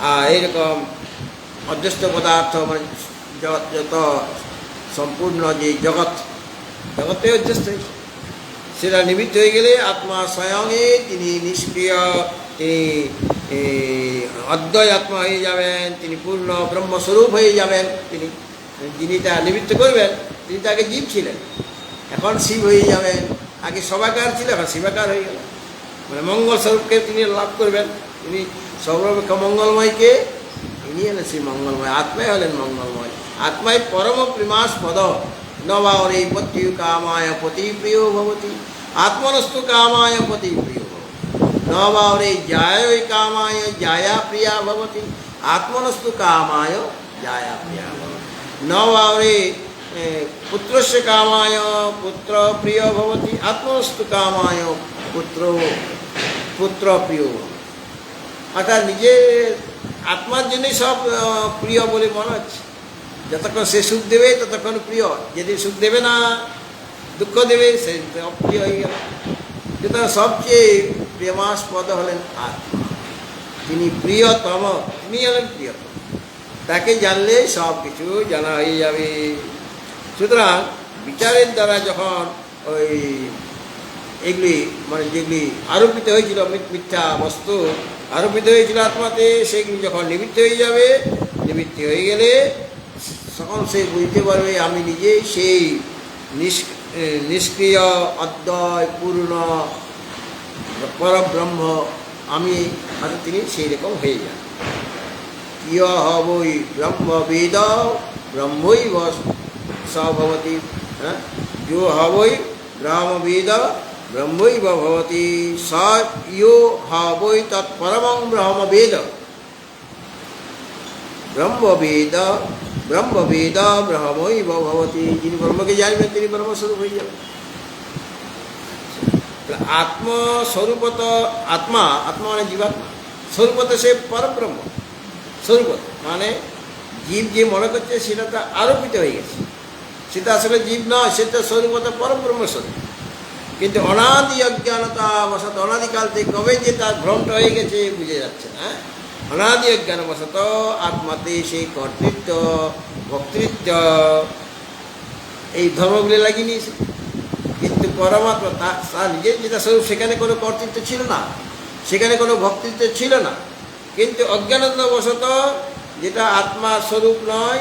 আর এইরকম অধ্যস্ত পদার্থ, মানে যত সম্পূর্ণ যে জগতে অধ্যস্ত হয়েছে, সেটা নিবৃত্ত হয়ে গেলে আত্মা স্বয়ংয়ে তিনি নিষ্ক্রিয়, তিনি অদ্বয় আত্মা হয়ে যাবেন, তিনি পূর্ণ ব্রহ্মস্বরূপ হয়ে যাবেন। যিনি তা নিবৃত্ত করবেন, তিনি তাকে জীব ছিলেন, এখন শিব হয়ে যাবেন। আগে সবাকার ছিল, এখন শিবাকার হয়ে গেল, মানে মঙ্গল স্বরূপকে তিনি লাভ করবেন। তিনি সর্বাপেক্ষা মঙ্গলময়কে, ইনি হলেন শ্রী মঙ্গলময়, আত্মাই হলেন মঙ্গলময়। আত্মাই পরম প্রেমাস্পদ, নবারে পতি কামায় পতি প্রিয় ভবতি, আত্মনস্তু কামায় পতি প্রিয় ভবতি, নবারে জায় কামায় জায়া প্রিয়া ভবতি, আত্মনস্তু কামায় জায়া প্রিয়া ভবতি, নবারে পুত্রস্য কামায় পুত্র প্রিয় ভবতি, আত্মনস্তু কামায় পুত্র প্রিয় ভবতি। অর্থাৎ নিজের আত্মার জন্যই সব প্রিয় বলে মনে হচ্ছে। যতক্ষণ সে সুখ দেবে ততক্ষণ প্রিয়, যেদিন সুখ দেবে না, দুঃখ দেবে, সে অপ্রিয় হয়ে গেল। সুতরাং সবচেয়ে প্রেমাস্পদ হলেন আত্মা, তিনি প্রিয়তম, তিনি হলেন প্রিয়তম। তাকে জানলে সব কিছু জানা হয়ে যাবে। সুতরাং বিচারের দ্বারা যখন ওই এগুলি, মানে যেগুলি আরোপিত হয়েছিল, মিথ্যা বস্তু আরোপিত হয়েছিল আত্মাতে, সেগুলি যখন নিবৃত্তি হয়ে যাবে, নিবৃত্তি হয়ে গেলে তখন সে বুঝতে পারবে আমি নিজে সেই নিষ্ক্রিয় অদ্বয় পূর্ণ পরব্রহ্ম আমি, আর তিনি সেই রকম হয়ে যান। ইয় হবই ব্রহ্মবেদ ব্রহ্মৈব সভবতি, হ্যাঁ, যো হবই ব্রহ্মবেদ ব্রহ্মৈব ভবতি, স ইয়ো হবই তৎপরমং ব্রহ্মবেদ, ব্রহ্মবেদ ব্রহ্মবেদ ব্রহ্মৈব ভবতি। যিনি ব্রহ্মকে জানবেন তিনি ব্রহ্মস্বরূপ হয়ে যাবেন। আত্মস্বরূপত আত্মা, আত্মা মানে জীবাত্মা, স্বরূপত সে পরব্রহ্ম। স্বরূপত মানে জীব যে মনে করছে সেটা তো আরোপিত হয়ে গেছে, সেটা আসলে জীব নয়, সেটা স্বরূপত পরব্রহ্ম স্বরূপ। কিন্তু অনাদি অজ্ঞানতা বসত, অনাদিকাল থেকে কবে যে তার ভ্রমটা হয়ে গেছে বুঝে যাচ্ছে না। অনাদি অজ্ঞানবশত আত্মাতে সেই কর্তৃত্ব, ভক্তৃত্ব, এই ধর্মগুলি লাগিয়ে নিয়েছে। কিন্তু পরমাত্মা তার নিজের যেটা স্বরূপ, সেখানে কোনো কর্তৃত্ব ছিল না, সেখানে কোনো ভক্তিত্ব ছিল না। কিন্তু অজ্ঞানতাবশত যেটা আত্মার স্বরূপ নয়,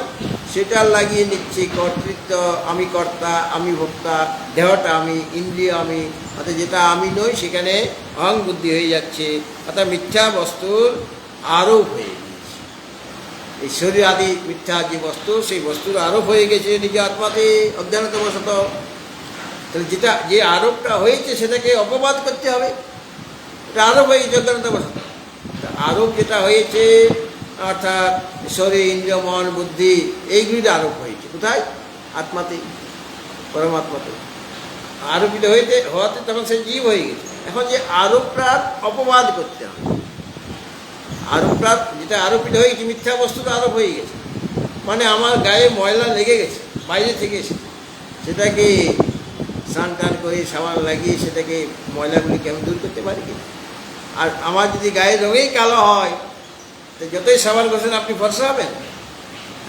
সেটা লাগিয়ে নিচ্ছে কর্তৃত্ব। আমি কর্তা, আমি ভোক্তা, দেহটা আমি, ইন্দ্রিয় আমি, অর্থাৎ যেটা আমি নই সেখানে অহং বুদ্ধি হয়ে যাচ্ছে, অর্থাৎ মিথ্যা বস্তুর আরোপ হয়ে গেছে। এই শরীর আদি মিথ্যা যে বস্তু, সেই বস্তুর আরোপ হয়ে গেছে নিজ আত্মাতে অজ্ঞানতাবশত। তাহলে যেটা যে আরোপটা হয়েছে সেটাকে অপবাদ করতে হবে। এটা আরোপ হয়ে গেছে অজ্ঞানতাবশত। আরোপ যেটা হয়েছে অর্থাৎ শরীর, ইন্দ্রিয়, মন, বুদ্ধি, এইগুলির আরোপ হয়েছে কোথায়? আত্মাতে, পরমাত্মাতে আরোপিত হওয়াতে তখন সে জীব হয়ে গেছে। এখন যে আরোপটার অপবাদ করতে হবে। আরোপটা যেটা আরোপিত হয়েছে, মিথ্যা বস্তুটা আরোপ হয়ে গেছে, মানে আমার গায়ে ময়লা লেগে গেছে, বাইরে থেকে এসেছে, সেটাকে স্নান টান করে সাবান লাগিয়ে সেটাকে ময়লাগুলিকে আমি দূর করতে পারি কিনা? আর আমার যদি গায়ের রঙেই কালো হয়, তো যতই সাবান ঘষেন আপনি ফর্সা হবেন?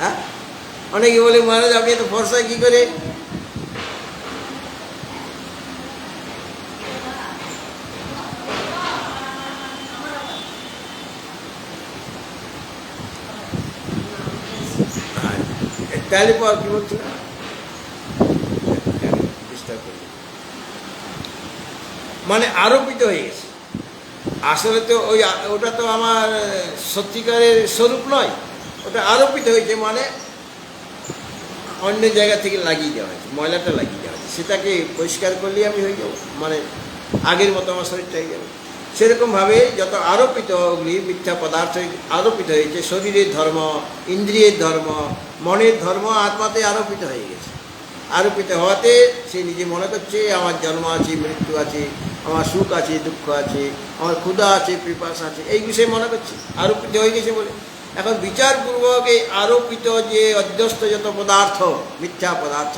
হ্যাঁ, অনেকে বলে মহারাজ আপনি এত ফর্সা কী করে? তাহলে পর কি বলছিল, মানে আরোপিত হয়ে গেছে। আসলে তো ওটা তো আমার সত্যিকারের স্বরূপ নয়, ওটা আরোপিত হয়েছে, মানে অন্য জায়গা থেকে লাগিয়ে দেওয়া হয়েছে, ময়লাটা লাগিয়ে দেওয়া হয়েছে। সেটাকে পরিষ্কার করলেই আমি হয়ে যাব, মানে আগের মতো আমার শরীরটা হয়ে যাবে। সেরকমভাবে যত আরোপিত ওগুলি মিথ্যা পদার্থ আরোপিত হয়েছে, শরীরের ধর্ম, ইন্দ্রিয়ের ধর্ম, মনের ধর্ম আত্মাতে আরোপিত হয়ে গেছে। আরোপিত হওয়াতে সে নিজে মনে করছে আমার জন্ম আছে, মৃত্যু আছে, আমার সুখ আছে, দুঃখ আছে, আমার ক্ষুধা আছে, পিপাসা আছে, এই বিষয়ে মনে করছে, আরোপিত হয়ে গেছে বলে। এখন বিচারপূর্বক এই আরোপিত যে অধ্যস্ত যত পদার্থ, মিথ্যা পদার্থ,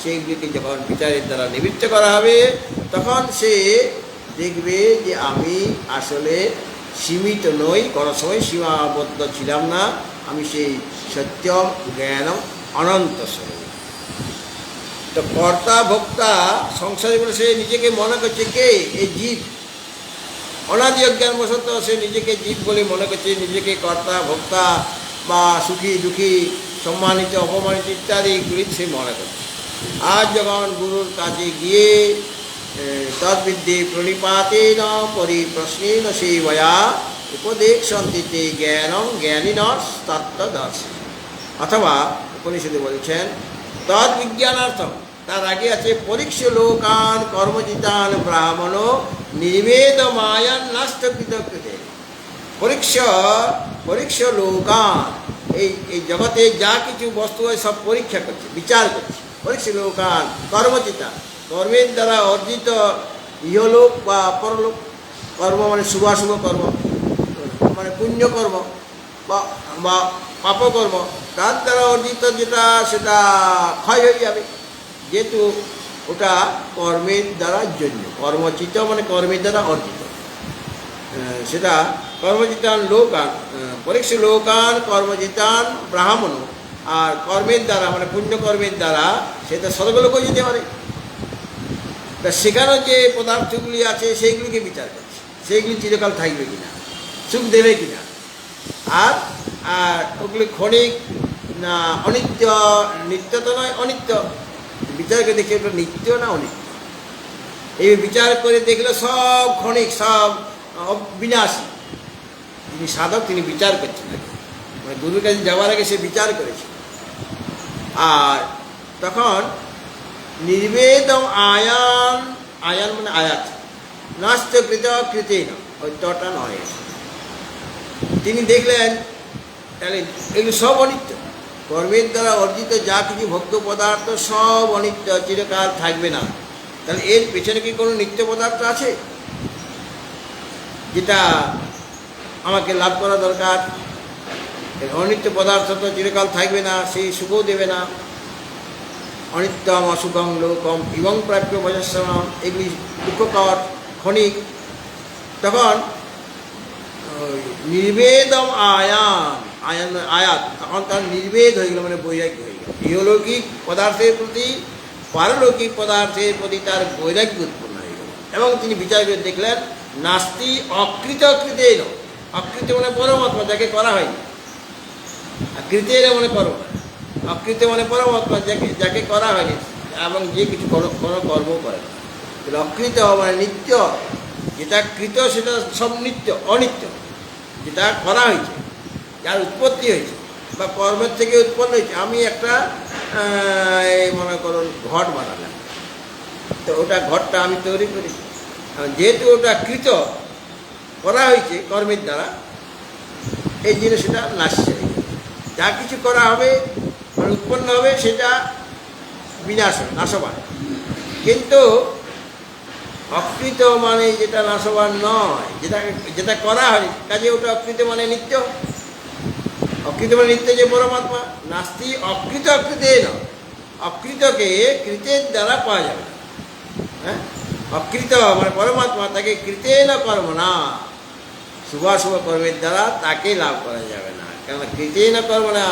সেইগুলিকে যখন বিচারের দ্বারা নিবৃত্ত করা হবে, তখন সে দেখবে যে আমি আসলে সীমিত নই, কোনো সময় সীমাবদ্ধ ছিলাম না, আমি সেই সত্যম জ্ঞানম অনন্ত স্বরূপ। তো কর্তা ভোক্তা সংসারে বলে সে নিজেকে মনে করছে কে? এই জীব। অনাদি অজ্ঞানবশত সে নিজেকে জীব বলে মনে করছে, নিজেকে কর্তা ভোক্তা বা সুখী দুঃখী, সম্মানিত অপমানিত ইত্যাদিগুলি সে মনে করছে। আজ যখন গুরুর কাছে গিয়ে তদ্বিদ্যে প্রণিপাতেন পরিপ্রশ্নেন সেবয়া উপদেশন্তিতে জ্ঞানম জ্ঞানীন তত্ত্বদর্শী। অথবা উপনিষদে বলছেন তদ্বিজ্ঞানার্থম, তার আগে আছে পরীক্ষ লোকান কর্মজিতান ব্রাহ্মণ নির্বেদ মায়ান নাস্তকৃত কৃতে। পরীক্ষ লোকান, এই জগতে যা কিছু বস্তু হয় সব পরীক্ষা করছে, বিচার করছে। পরীক্ষ লোকান কর্মচিতান, কর্মের দ্বারা অর্জিত ইহলোক বা পরলোক। কর্ম মানে শুভাশুভ কর্ম, মানে পুণ্যকর্ম বা পাপকর্ম, তার দ্বারা অর্জিত যেটা সেটা ক্ষয় হয়ে যাবে, যেহেতু ওটা কর্মের দ্বারা জন্য। কর্মচিত মানে কর্মের দ্বারা অর্জিত, সেটা কর্মজিতান লোকান, পরীক্ষ লোকান কর্মজিতান ব্রাহ্মণ। আর কর্মের দ্বারা মানে পুণ্যকর্মের দ্বারা সেটা স্বর্গলোকও যেতে পারে। তা সেখানেও যে পদার্থগুলি আছে সেইগুলিকে বিচার করছে, সেইগুলি চিরকাল থাকবে কিনা, সুখ দেবে কিনা, আর ওগুলি ক্ষণিক না অনিত্য, নিত্য তো নয়, অনিত্য। বিচার করে দেখি ওটা নিত্য না অনিত্য। এই বিচার করে দেখলে সব ক্ষণিক, সব বিনাশী। যিনি সাধক তিনি বিচার করছেন, মানে গুরুর কাছে যাওয়ার আগে সে বিচার করেছে। আর তখন নির্বেদম আয়ান, আয়ান মানে আয়াত, নাস্ত কৃত কৃতেন, ওই তটা নয়। তিনি দেখলেন তাহলে এগুলো সব অনিত্য, কর্মের দ্বারা অর্জিত যা কিছু ভোগ্য পদার্থ সব অনিত্য, চিরকাল থাকবে না। তাহলে এর পেছনে কি কোনো নিত্য পদার্থ আছে যেটা আমাকে লাভ করা দরকার? অনিত্য পদার্থ তো চিরকাল থাকবে না, সেই সুখও দেবে না। অনিত্যম অসুখম লোকম এবং প্রাপ্য বজস্বম, এগুলি দুঃখকর, ক্ষণিক। তখন ওই নির্বেদম আয়াত, তখন তার নির্বেদ হয়ে গেল, মানে বৈরাগ্য হয়ে গেল। ইহলৌকিক পদার্থের প্রতি, পারলৌকিক পদার্থের প্রতি তার বৈরাগ্য উৎপন্ন হয়ে গেল। এবং তিনি বিচার করে দেখলেন নাস্তি অকৃত কৃতেন, অকৃত মানে পরমাত্মা, যাকে করা হয়নি, আর কৃতেন মানে কর্ম, অকৃত মানে পরমাত্মা, যাকে করা হয়নি এবং যে কিছু কোনো কর্ম করে না। অকৃত মানে নিত্য, যেটা কৃত সেটা সব নিত্য, অনিত্য। যেটা করা হয়েছে, যার উৎপত্তি হয়েছে বা কর্মের থেকে উৎপন্ন হয়েছে। আমি একটা মনে করুন ঘট বানালাম, তো ওটা ঘরটা আমি তৈরি করেছি, যেহেতু ওটা কৃত, করা হয়েছে কর্মের দ্বারা, এই জন্য সেটা নাশ্য। যা কিছু করা হবে মানে উৎপন্ন হবে সেটা বিনাশ, নাশবান। কিন্তু অকৃত মানে যেটা নাশবান নয়, যেটা করা হয় কাজে ওটা অকৃত মানে নিত্য। অকৃত মানে নিত্য যে পরমাত্মা। নাস্তি অকৃত অকৃতে নয়, অকৃতকে কৃতের দ্বারা পাওয়া যাবে না। হ্যাঁ, অকৃত মানে পরমাত্মা, তাকে কৃতেন কর্ম না, শুভাশুভ কর্মের দ্বারা তাকে লাভ করা যাবে না। কেননা কৃতেন কর্ম না,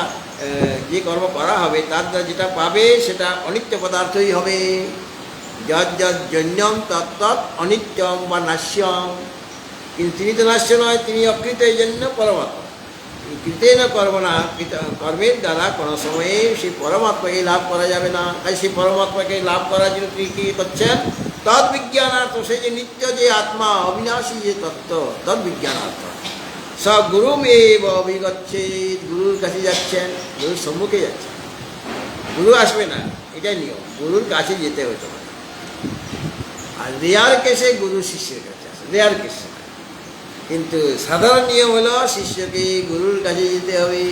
যে কর্ম করা হবে তার দ্বারা যেটা পাবে সেটা অনিত্য পদার্থই হবে। যজ্জন্যম তত্তৎ অনিত্যম বা নাশ্যম। কিন্তু তিনি তো নাশ্য নয়, তিনি অকৃত, এই জন্য পরমাত্মা। কৃতেন কর্ম না, কর্মের দ্বারা কোনো সময়ে সেই পরমাত্মাকে লাভ করা যাবে না। তাই সেই পরমাত্মাকে লাভ করার জন্য তিনি কী করছেন? তদ্বিজ্ঞানার্থ, সেই যে নিত্য যে আত্মা, অবিনাশী যে তত্ত্ব, তদ্বিজ্ঞানার্থ সব গুরুমেব অভিগচ্ছে, গুরুর কাছে যাচ্ছেন, গুরুর সম্মুখে যাচ্ছেন। গুরু আসবে না, এটাই নিয়ম, গুরুর কাছে যেতে হতো। আর রেয়ার কেসে গুরু শিষ্যের কাছে আসে, রেয়ার কেসে। কিন্তু সাধারণ নিয়ম হলো শিষ্যকে গুরুর কাছে যেতে হবে।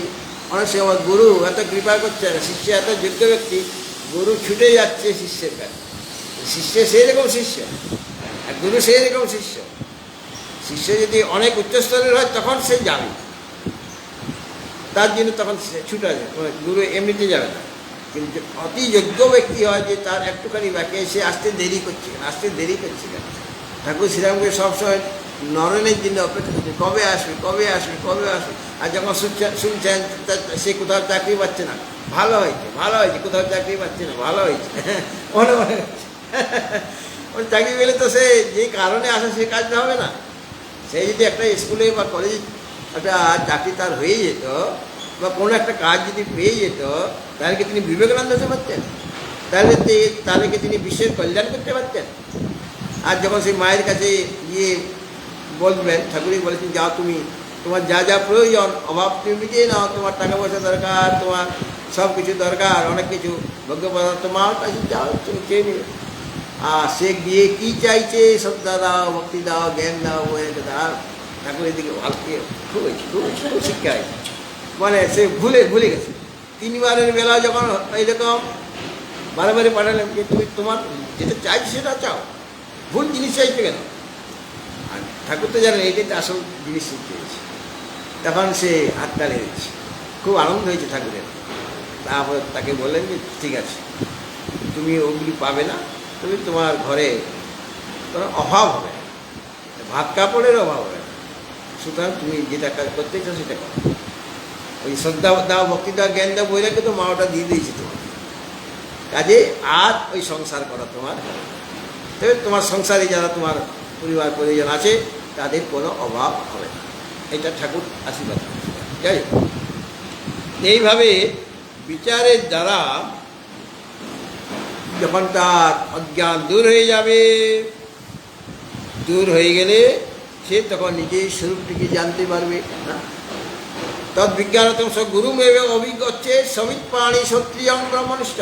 অনেক সময় গুরু এত কৃপা করছে না, শিষ্য এত যোগ্য ব্যক্তি, গুরু ছুটে যাচ্ছে শিষ্যের কাছে। শিষ্য সেই রকম শিষ্য, আর গুরু সেই রকম শিষ্য। শিষ্য যদি অনেক উচ্চস্তরের হয় তখন সে যাবে, তার জন্য তখন সে ছুটে যাবে, গুরু এমনিতে যাবে না। কিন্তু অতি যোগ্য ব্যক্তি হয় যে তার একটুখানি বাকি, সে আসতে দেরি করছে কেন, আসতে দেরি করছে কেন? ঠাকুর শ্রীরামকে সবসময় নরেনের জন্য অপেক্ষা করছে, কবে আসবে, কবে আসবে, কবে আসবে। আর যখন শুনছেন সে কোথাও চাকরি পাচ্ছে না, ভালো হয়েছে, ভালো হয়েছে, কোথাও চাকরি পাচ্ছে না, ভালো হয়েছে, মনে মনে ওর চাকরি পেলে তো সে যে কারণে আসে সে কাজটা হবে না। সে যদি একটা স্কুলে বা কলেজে একটা চাকরি তার হয়ে যেত, বা কোনো একটা কাজ যদি পেয়ে যেত, তাহলে কি তিনি বিবেকানন্দ হতে পারতেন? তাহলে কি তিনি বিশ্বের কল্যাণ করতে পারতেন? আর যখন সেই মায়ের কাছে গিয়ে বলবেন, ঠাকুরই বলেছেন, যাও তুমি, তোমার যা যা প্রয়োজন, অভাব তুমি মিটিয়ে নাও, তোমার টাকা পয়সা দরকার, তোমার সব কিছু দরকার, অনেক কিছু ভোগ্য পদার্থ, মার কাছে যাও, তুমি চেয়ে নেবে। আর সে গিয়ে কী চাইছে? শ্রদ্ধা দাও, ভক্তি দাও, জ্ঞান দাও, বইয়ের দাও। ঠাকুরের দিকে ভালো খুব শিক্ষা হয়েছে, মানে সে ভুলে গেছে। 3 বারের বেলা যখন এইরকম বারে পাঠালেন যে তুমি তোমার যেটা চাইছো সেটা চাও, ভুল জিনিস চাইছো কেন? আর ঠাকুর তো জানেন এইটাই তো আসল জিনিস চেয়েছে। তখন সে হাততালি হয়েছে, খুব আনন্দ হয়েছে ঠাকুরের। তারপরে তাকে বললেন যে ঠিক আছে, তুমি ওগুলি পাবে না, তুমি তোমার ঘরে কোনো অভাব হবে না, ভাত কাপড়ের অভাব হবে না, সুতরাং তুমি যেটা কাজ করতে চাও সেটা করো। ওই শ্রদ্ধা দাও, ভক্তি দাও, জ্ঞান দাও, বইটাকে তো মা ওটা দিয়ে দিয়েছে তোমার কাজে। আর ওই সংসার করা তোমার, তবে তোমার সংসারে যারা তোমার পরিবার পরিজন আছে তাদের কোনো অভাব হবে না। এটা ঠাকুর আশীর্বাদ যাই। এইভাবে বিচারের দ্বারা যখন তার অজ্ঞান দূর হয়ে যাবে, দূর হয়ে গেলে সে তখন নিজের স্বরূপটিকে জানতে পারবে না। তদ্বিজ্ঞানতম সব গুরুমেবে অভিজ্ঞচ্ছে সমিত প্রাণী ক্ষত্রিয় ব্রহ্মনিষ্ঠ।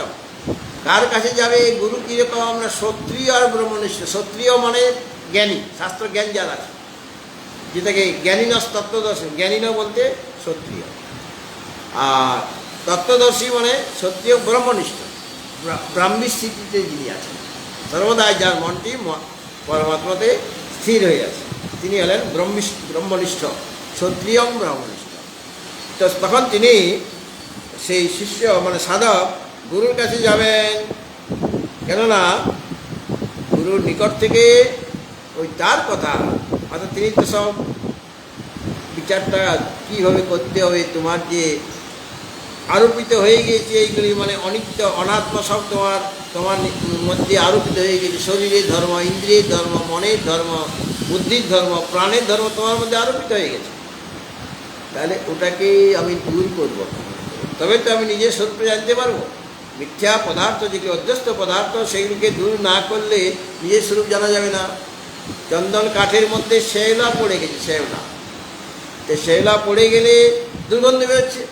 কার কাছে যাবে? গুরু কীরকম? আমরা ক্ষত্রিয় আর ব্রহ্মনিষ্ঠ। ক্ষত্রিয় মানে জ্ঞানী, শাস্ত্র জ্ঞান যার আছে, যেটাকে জ্ঞানীনস তত্ত্বদর্শী, জ্ঞানীন বলতে ক্ষত্রিয়। আর তত্ত্বদর্শী মানে ক্ষত্রিয় ব্রহ্মনিষ্ঠ, ব্রাহ্মী স্থিতিতে যিনি আছেন, সর্বদাই যার মনটি পরমাত্মাতে স্থির হয়ে আছে, তিনি হলেন ব্রহ্মনিষ্ঠ, ক্ষত্রিয় ব্রহ্মনিষ্ঠ। তো তখন তিনি সেই শিষ্য মানে সাধক গুরুর কাছে যাবেন, কেননা গুরুর নিকট থেকে ওই তার কথা, অর্থাৎ তিনি তো সব বিচারটা কীভাবে করতে হবে, তোমার যে আরোপিত হয়ে গিয়েছে এইগুলি, মানে অনিত্য অনাত্ম সব তোমার তোমার মধ্যে আরোপিত হয়ে গেছে। শরীরের ধর্ম, ইন্দ্রিয়ের ধর্ম, মনের ধর্ম, বুদ্ধির ধর্ম, প্রাণের ধর্ম তোমার মধ্যে আরোপিত হয়ে গেছে। তাহলে ওটাকে আমি দূর করবো, তবে তো আমি নিজের স্বরূপে জানতে পারবো। মিথ্যা পদার্থ, যেগুলি অধ্যস্ত পদার্থ, সেগুলিকে দূর না করলে নিজের স্বরূপ জানা যাবে না। চন্দন কাঠের মধ্যে শেওলা পড়ে গেছে, শেওলা, তো শেওলা পড়ে গেলে দুর্গন্ধ বেরোচ্ছে।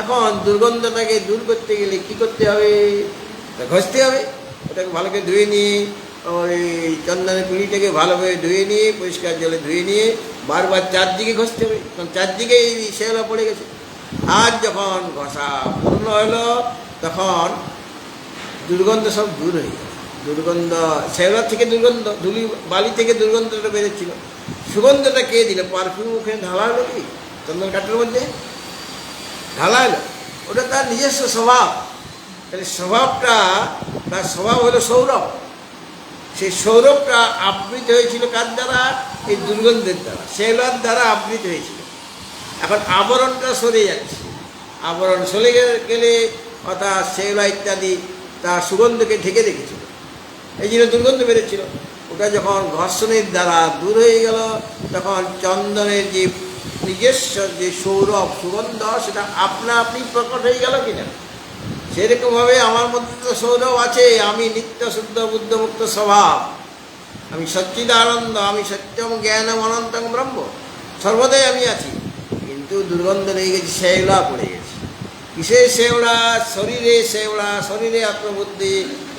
এখন দুর্গন্ধটাকে দূর করতে গেলে কী করতে হবে? ঘষতে হবে। ওটাকে ভালো করে ধুয়ে নিয়ে, ওই চন্দনের পিঁড়িটাকে ভালোভাবে ধুয়ে নিয়ে, পরিষ্কার জলে ধুয়ে নিয়ে বারবার চারদিকে ঘষতে হবে, কারণ চারদিকে এই শেওলা পড়ে গেছে। আর যখন ঘষা পূর্ণ হলো তখন দুর্গন্ধ সব দূর হয়ে গেল। দুর্গন্ধ, শেওলা থেকে দুর্গন্ধ, ধুলি বালি থেকে দুর্গন্ধটা বেরোচ্ছিল। সুগন্ধটা কে দিল? পারফিউম ওখানে ঢালা হলো, কি চন্দন কাঠের মধ্যে ঢালা হলো। ওটা তার নিজস্ব স্বভাব। তাহলে স্বভাবটা, তার স্বভাব হলো সৌরভ। সেই সৌরভটা আবৃত হয়েছিল কার দ্বারা? এই দুর্গন্ধের দ্বারা, শেওলার দ্বারা আবৃত হয়েছিল। এখন আবরণটা সরে যাচ্ছে। আবরণ সরে গেলে অর্থাৎ শেওলা ইত্যাদি তার সুগন্ধকে ঢেকে রেখেছিল, এই জন্য দুর্গন্ধ বেরোচ্ছিল। ওটা যখন ঘর্ষণের দ্বারা দূর হয়ে গেল, তখন চন্দনের যে নিজস্ব যে সৌরভ, সুগন্ধ, সেটা আপনা আপনি প্রকট হয়ে গেল কিনা। সেরকমভাবে আমার মধ্যে তো সৌরভ আছে। আমি নিত্য শুদ্ধ বুদ্ধমুক্ত স্বভাব, আমি সচ্চিদানন্দ, আমি সত্যম জ্ঞানম অনন্তম ব্রহ্ম, সর্বদাই আমি আছি। কিন্তু দুর্গন্ধ লেগে গেছে, শেওলা পড়ে গেছে। কিসের শেওলা? শরীরে শেওলা, শরীরে আত্মবুদ্ধি,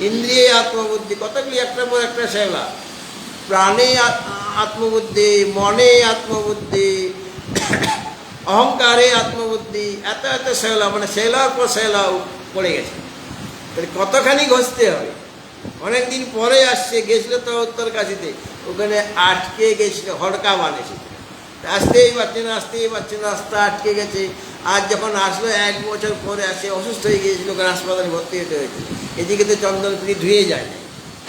ইন্দ্রিয়ে আত্মবুদ্ধি, কতগুলি একটার পর একটা শেওলা। প্রাণে আত্মবুদ্ধি, মনে আত্মবুদ্ধি, অহংকারে আত্মবুদ্ধি, এত এত শেওলা, মানে শেওলার পর শেওলা পড়ে গেছে। তাহলে কতখানি ঘষতে হবে? অনেক দিন পরে আসছে, গেছিল তো উত্তরকাশীতে, ওখানে আটকে গেছিল, হড়কা বানিয়েছিল, আসতেই পারছে না, আসতেই পারছে না, রাস্তা আটকে গেছে। আর যখন আসলো 1 বছর পরে আসে, অসুস্থ হয়ে গিয়েছিল, ওখানে হাসপাতালে ভর্তি হতে হয়েছিল। এদিকে তো চন্দন পিঁড়ি ধুয়ে যায় না,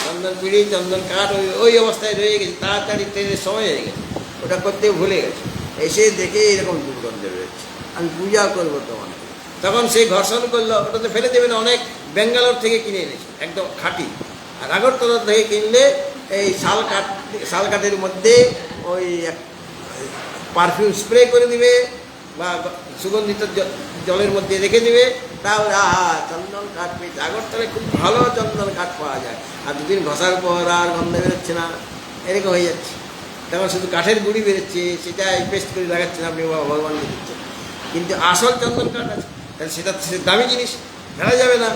চন্দন পিঁড়ি চন্দন কাঠ ওই অবস্থায় রয়ে গেছে। তাড়াতাড়ি ট্রেনের সময় হয়ে গেছে, ওটা করতে ভুলে গেছে। এসে দেখে এরকম দুর্গন্ধ বেরোচ্ছে, আমি পূজা করবো তোমার। তখন সেই ঘর্ষণ করলো, ওটা তো ফেলে দেবে না। অনেক ব্যাঙ্গালোর থেকে কিনে এনেছে, একদম খাঁটি। আর আগরতলা থেকে কিনলে এই শাল কাঠের মধ্যে ওই পারফিউম স্প্রে করে দিবে বা সুগন্ধিত জলের মধ্যে রেখে দিবে, তাহলে চন্দন কাঠ পেয়েছে। আগরতলায় খুব ভালো চন্দন কাঠ পাওয়া যায়। আর 2 দিন ঘষার পর আর গন্ধ বেরোচ্ছে না, এরকম হয়ে যাচ্ছে। তখন শুধু কাঠের গুঁড়ি বেরোচ্ছে, সেটা পেস্ট করে লাগাচ্ছেন আপনি, ভগবানকে দিচ্ছেন। কিন্তু আসল চন্দন কাঠ আছে, তাহলে সেটা দামি জিনিস, ফেলা যাবে না।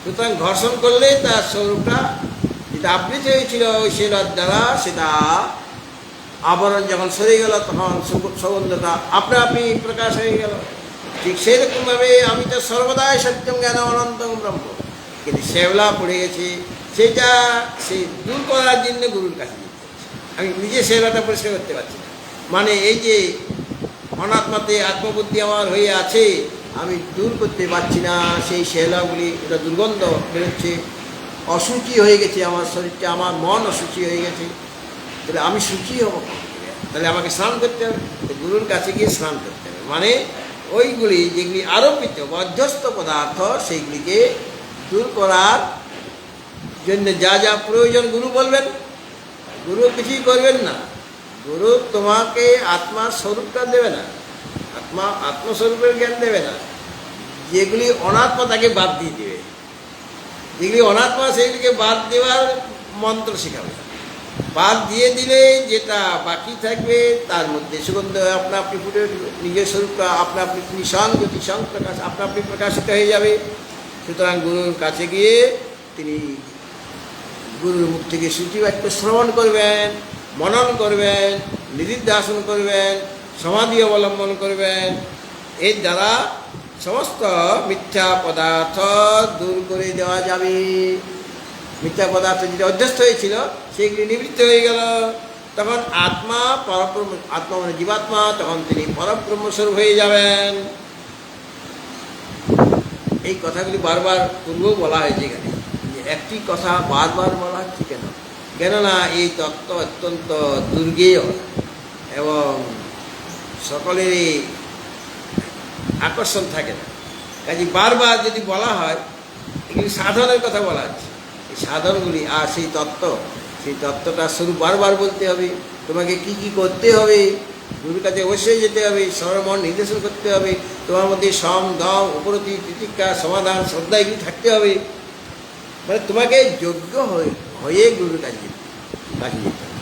সুতরাং ঘর্ষণ করলে তার স্বরূপটা যেটা আবৃত হয়েছিল ওই শেওলার দ্বারা, সেটা আবরণ যখন সরে গেল, তখন সুগন্ধটা আপনা আপনি প্রকাশ হয়ে গেল। ঠিক সেরকমভাবে আমি তো সর্বদাই সত্যম জ্ঞান অনন্তম ব্রহ্ম, কিন্তু শেওলা পড়ে গেছে, সেটা সেই দূর করার জন্য গুরুর কাছে যেতে হচ্ছে। আমি নিজে শেওলাটা পরিষ্কার করতে পারছি না, মানে এই যে অনাত্মাতে আত্মবুদ্ধি আমার হয়ে আছে, আমি দূর করতে পারছি না সেই শেওলাগুলি। এটা দুর্গন্ধ বেরোচ্ছে, অসুচি হয়ে গেছে আমার শরীরটা, আমার মন অসুচি হয়ে গেছে। তাহলে আমি সুচি হব, তাহলে আমাকে স্নান করতে হবে, গুরুর কাছে গিয়ে স্নান করতে হবে। মানে ওইগুলি যেগুলি আরোপিত অধ্যস্ত পদার্থ, সেইগুলিকে দূর করার জন্য যা যা প্রয়োজন গুরু বলবেন। গুরু কিছুই করবেন না, গুরু তোমাকে আত্মার স্বরূপটা দেবে না, আত্মস্বরূপের জ্ঞান দেবে না। যেগুলি অনাত্মা তাকে বাদ দিয়ে দেবে, যেগুলি অনাত্মা সেগুলিকে বাদ দেওয়ার মন্ত্র শেখাবে। বাদ দিয়ে দিলে যেটা বাকি থাকবে তার মধ্যে সুগন্ধ আপনা আপনি ফুটে উঠবে, নিজের স্বরূপটা আপনা আপনি নিঃসং জ্যোতি প্রকাশ আপনা আপনি প্রকাশিত হয়ে যাবে। সুতরাং গুরুর কাছে গিয়ে তিনি গুরুর মুখ থেকে শ্রুতিবাক্য শ্রবণ করবেন, মনন করবেন, নিধিধ্যাসন করবেন, সমাধি অবলম্বন করবেন। এর দ্বারা সমস্ত মিথ্যা পদার্থ দূর করে দেওয়া যাবে। মিথ্যা পদার্থ যেটা অধ্যস্ত হয়েছিল সেগুলি নিবৃত্ত হয়ে গেল। তখন আত্মা পরব্রহ্ম, আত্মা মানে জীবাত্মা, তখন তিনি পরব্রহ্মস্বরূপ হয়ে যাবেন। এই কথাগুলি বারবার পূর্বেও বলা হয়েছে এখানে, যে একটি কথা বারবার বলা হচ্ছে কেন? কেননা এই তত্ত্ব অত্যন্ত দুর্গেয় এবং সকলেরই আকর্ষণ থাকে না। কাজে বারবার যদি বলা হয়, এগুলি সাধনের কথা বলা হচ্ছে, এই সাধনগুলি আর সেই তত্ত্বটা শুধু বারবার বলতে হবে। তোমাকে কি কি করতে হবে, গুরুর কাছে অবশ্যই যেতে হবে, সর্বমন নির্দেশন করতে হবে, তোমার মধ্যে সম দম উপরতি তিতিক্ষা সমাধান শ্রদ্ধা এগুলি থাকতে হবে। মানে তোমাকে যোগ্য হয়ে গুরুর কাছে যেতে হবে।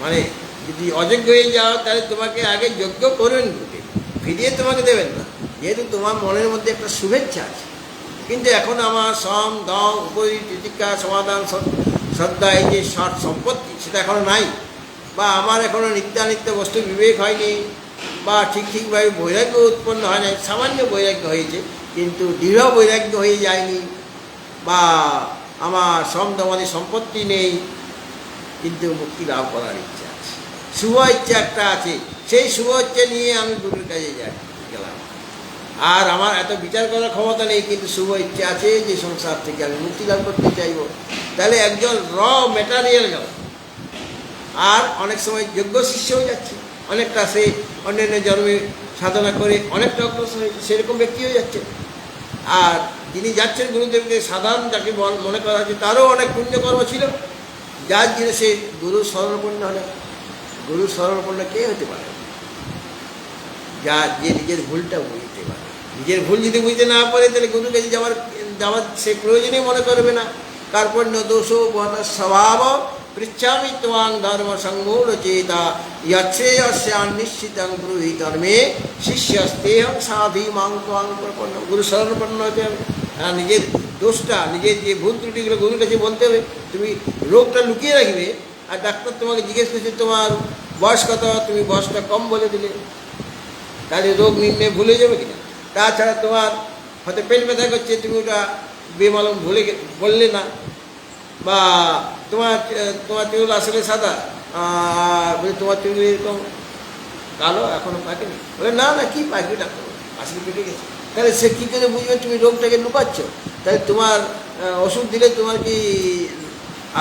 মানে যদি অযোগ্য হয়ে যাও তাহলে তোমাকে আগে যোগ্য করবেন গুরুকে, ফিরিয়ে তোমাকে দেবেন না। যেহেতু তোমার মনের মধ্যে একটা শুভেচ্ছা আছে, কিন্তু এখন আমার সম দম উপরতি তিতিক্ষা সমাধান শ্রদ্ধা এই যে সম্পত্তি সেটা এখনও নাই, বা আমার এখনও নিত্যানিত্য বস্তু বিবেক হয়নি, বা ঠিকভাবে বৈরাগ্য উৎপন্ন হয় নাই। সামান্য বৈরাগ্য হয়েছে, কিন্তু দৃঢ় বৈরাগ্য হয়ে যায়নি, বা আমার সমদমাদি সম্পত্তি নেই, কিন্তু মুক্তি লাভ করার ইচ্ছা আছে, শুভ ইচ্ছা একটা আছে। সেই শুভ ইচ্ছা নিয়ে আমি গুরুর কাছে গেলাম। আর আমার এত বিচার করার ক্ষমতা নেই, কিন্তু শুভ ইচ্ছা আছে যে সংসার থেকে আমি মুক্তি লাভ করতে চাইব। তাহলে একজন মেটারিয়াল গেল। আর অনেক সময় যোগ্য শিষ্য হয়ে যাচ্ছে, অনেকটা সে অন্যান্য জন্মে সাধনা করে অনেকটা অগ্রসর হয়েছে, সেরকম ব্যক্তি হয়ে যাচ্ছে। আর যিনি যাচ্ছেন গুরুদেবকে সাধারণ যাকে মনে করা হচ্ছে, তারও অনেক পুণ্যকর্ম ছিল, যার জন্য সে গুরু শরণাপন্ন হলেন। গুরু শরণাপন্ন কে হতে পারে? যে নিজের ভুলটা বুঝতে পারে। নিজের ভুল যদি বুঝতে না পারে, তাহলে গুরুর কাছে যাওয়ার সে প্রয়োজনই মনে করবে না। কার্পণ্য দোষ স্বভাব পৃচ্ছামি ত্বাং ধর্ম সংমূল চেতা নিশ্চিতং ব্রূহি ধর্মে শিষ্যস্তেহং সাধি মাং ত্বাং প্রপন্ন। গুরু শরণাপন্ন হতে হবে। হ্যাঁ, নিজের দোষটা, নিজের যে ভুল ত্রুটিগুলো গুরুর কাছে বলতে হবে। তুমি রোগটা লুকিয়ে রাখবে, আর ডাক্তার তোমাকে জিজ্ঞেস করছে তোমার বয়স কত, তুমি বয়সটা কম বলে দিলে, তাহলে রোগ নির্ণয় ভুলে যাবে কিনা? তাছাড়া তোমার হয়তো পেট ব্যথা করছে, তুমি ওটা বেমালুম বললে না, বা তোমার চুল আসলে সাদা, বলে তোমার চুল এরকম কালো এখনো পাকেনি, বলে না কি পাকবে, ডাক্তার আসলে পেকে গেছে। তাহলে সে কী করে বুঝবে তুমি রোগটাকে লুকাচ্ছ? তাহলে তোমার ওষুধ দিলে তোমার কি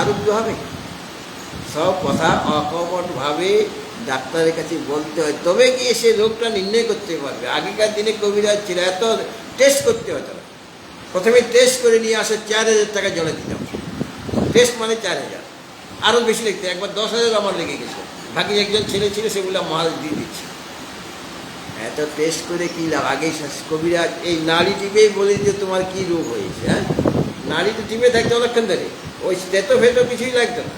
আরোগ্য হবে? সব কথা অকপটভাবে ডাক্তারের কাছে বলতে হয়, তবে গিয়ে সে রোগটা নির্ণয় করতে পারবে। আগেকার দিনে কবিরাজ ছিল, এত টেস্ট করতে হতো না। প্রথমে টেস্ট করে নিয়ে আসে 4,000 টাকা জলে দিতাম। টেস্ট মানে 4,000, আরও বেশি লিখতে, একবার 10,000 আমার লেগে গেছে। বাকি একজন ছেলে ছিল, সেগুলো মাল দিয়ে দিচ্ছে। এত টেস্ট করে কী লাভ? আগে কবিরাজ এই নাড়ি টিপেই বলে দিতে তোমার কী রোগ হয়েছে। হ্যাঁ, নাড়ি তো টিপে থাকতো অনেকক্ষণ ধরে, ওই স্টেটো ফেটো কিছুই লাগতো না।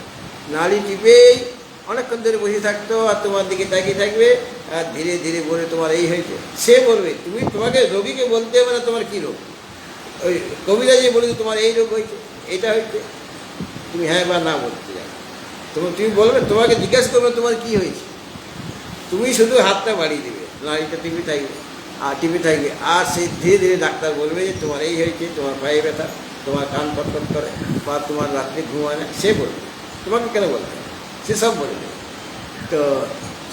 নাড়ি টিপেই অনেকক্ষণ ধরে বসে থাকতো, আর তোমার দিকে তাকিয়ে থাকবে, আর ধীরে ধীরে বলে তোমার এই হয়েছে। সে বলবে, তোমাকে রোগীকে বলতে হবে না তোমার কী রোগ। ওই কবিরাজে বলে তোমার এই রোগ হয়েছে, এটা হয়েছে, তুমি হ্যাঁ বা না বলতে যাবে। তুমি বলবে, তোমাকে জিজ্ঞাসা করবে তোমার কী হয়েছে, তুমি শুধু হাতটা বাড়িয়ে দেবে, নাড়িটা টিপে থাকবে আর টিপে থাকবে, আর সে ধীরে ধীরে ডাক্তার বলবে যে তোমার এই হয়েছে, তোমার পায়ে ব্যথা, তোমার কান কটকট করে, বা তোমার রাত্রে ঘুমায় না। সে বলবে, তোমাকে কেন বলবে? সে সব বলে দেবে। তো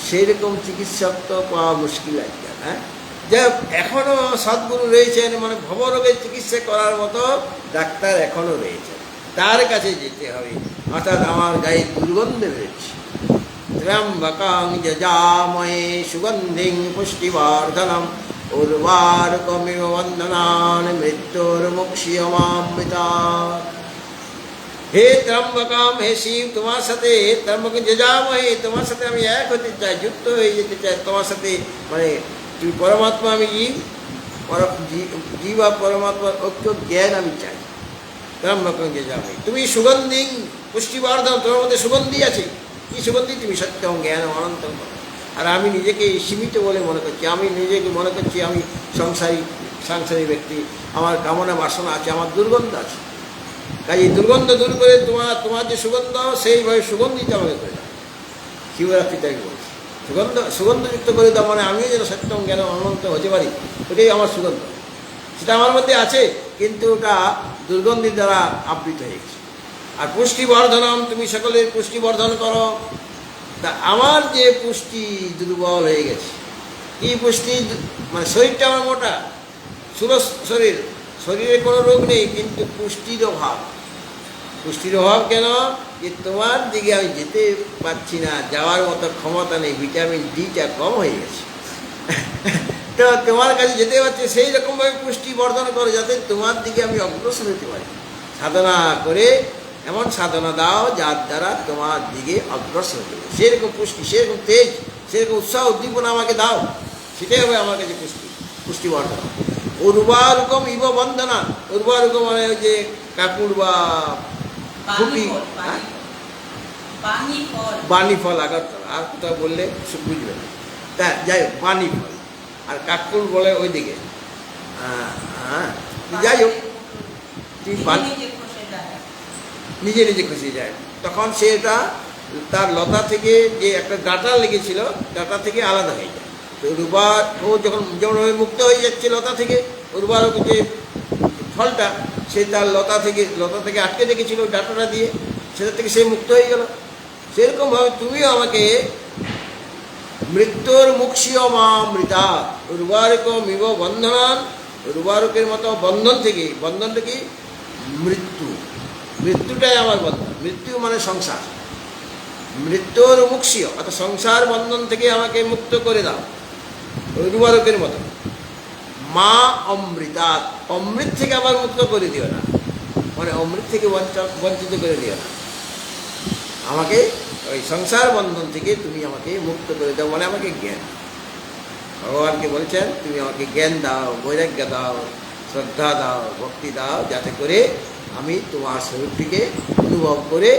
সেই রকম চিকিৎসক তো পাওয়া মুশকিল আজকাল। হ্যাঁ, যা এখনও সদ্গুরু রয়েছেন, মানে ভবরোগের চিকিৎসা করার মতো ডাক্তার এখনও রয়েছে, তার কাছে যেতে হবে। অর্থাৎ আমার গায়ে দুর্গন্ধ রয়েছে, ত্র্যম্বকং যজামহে সুগন্ধিং পুষ্টিবর্ধনম উর্বারুকমিব বন্ধনান মৃত্যুর্মুক্ষীয়মামৃতাৎ। হে ত্র্যম্বকম, হে শিব, তোমার সাথে ত্র্যম্বকং যজামহে, তোমার সাথে আমি এক হতে চাই, যুক্ত হয়ে যেতে চাই তোমার সাথে। মানে তুমি পরমাত্মা, আমি জীব আর পরমাত্মার ঐক্য জ্ঞান আমি চাই। ত্র্যম্বকং যজামহে, তুমি সুগন্ধিং পুষ্টিবর্ধন, তোমার মধ্যে সুগন্ধি আছে। কি সুগন্ধি? তুমি সত্যম জ্ঞান অনন্তম। আর আমি নিজেকে সীমিত বলে মনে করছি, আমি নিজেকে মনে করছি আমি সাংসারিক ব্যক্তি, আমার কামনা বাসনা আছে, আমার দুর্গন্ধ আছে। কাজে দুর্গন্ধ দূর করে তোমার যে সুগন্ধ, সেইভাবে সুগন্ধিত আমাকে করে দাও। শিবরাত্রিতে আমি বলছি, সুগন্ধযুক্ত করে দাও, মানে আমিও যেন সত্যম জ্ঞান অনন্ত হতে পারি, ওটাই আমার সুগন্ধ। সেটা আমার মধ্যে আছে, কিন্তু ওটা দুর্গন্ধির দ্বারা আবৃত হয়ে গেছে। আর পুষ্টিবর্ধনম, তুমি সকলের পুষ্টিবর্ধন করো। তা আমার যে পুষ্টি দুর্বল হয়ে গেছে, কি পুষ্টি? মানে শরীরটা আমার মোটা, শরীরে কোনো রোগ নেই, কিন্তু পুষ্টির অভাব। পুষ্টির অভাব কেন? যে তোমার দিকে আমি যেতে পারছি না, যাওয়ার মতো ক্ষমতা নেই, ভিটামিন ডিটা কম হয়ে গেছে। তো তোমার কাছে যেতে পারছে সেই রকমভাবে পুষ্টি বর্ধন করো যাতে তোমার দিকে আমি অগ্রসর হতে পারি। সাধনা করে এমন সাধনা দাও যার দ্বারা তোমার দিকে অগ্রসর হতে পারে, সেরকম পুষ্টি, সেরকম তেজ, সেরকম উৎসাহ উদ্দীপনা আমাকে দাও, সেটাই হবে আমার কাছে পুষ্টি, পুষ্টি বর্ধন। উর্বারুকম ইব বন্দনা, উর্বারুকম মানে ওই যে কাকুর বা ফুটি, বাণী ফল আগরতলা, আর কোথাও বললে বুঝবে না, তা যাই হোক বাণী ফল, আর কাকুর বলে ওইদিকে। যাই হোক, নিজে নিজে খসে যায়, তখন সেটা তার লতা থেকে যে একটা ডাঁটা লেগেছিল, ডাঁটা থেকে আলাদা হয়ে যায়। তো উর্বার ও যখন যেমন মুক্ত হয়ে যাচ্ছে লতা থেকে, উর্বার যে ফলটা সে তার লতা থেকে আটকে রেখেছিল ডাঁটাটা দিয়ে, সেটা থেকে সে মুক্ত হয়ে গেল। সেরকমভাবে তুমিও আমাকে মৃত্যুর মুক্ষীয় মা মৃতা উর্বারকম ইব বন্ধনান, উর্বারকের মতো বন্ধন থেকে, বন্ধনটা কি? মৃত্যু, মৃত্যুটাই আমার বন্ধন। মৃত্যু মানে সংসার, মৃত্যুর মুক্ষীয় অর্থাৎ সংসার বন্ধন থেকে আমাকে মুক্ত করে দাও উর্বারকের মতো। মা অমৃতা, অমৃত থেকে আবার মুক্ত করে দিও না, মানে অমৃত থেকে বঞ্চিত করে দিও না আমাকে, ওই সংসার বন্ধন থেকে তুমি আমাকে মুক্ত করে দাও, মানে আমাকে জ্ঞান। ভগবানকে বলছেন তুমি আমাকে জ্ঞান দাও, বৈরাগ্য দাও, শ্রদ্ধা দাও, ভক্তি দাও, যাতে করে আমি তোমার স্বরূপটিকে অনুভব করে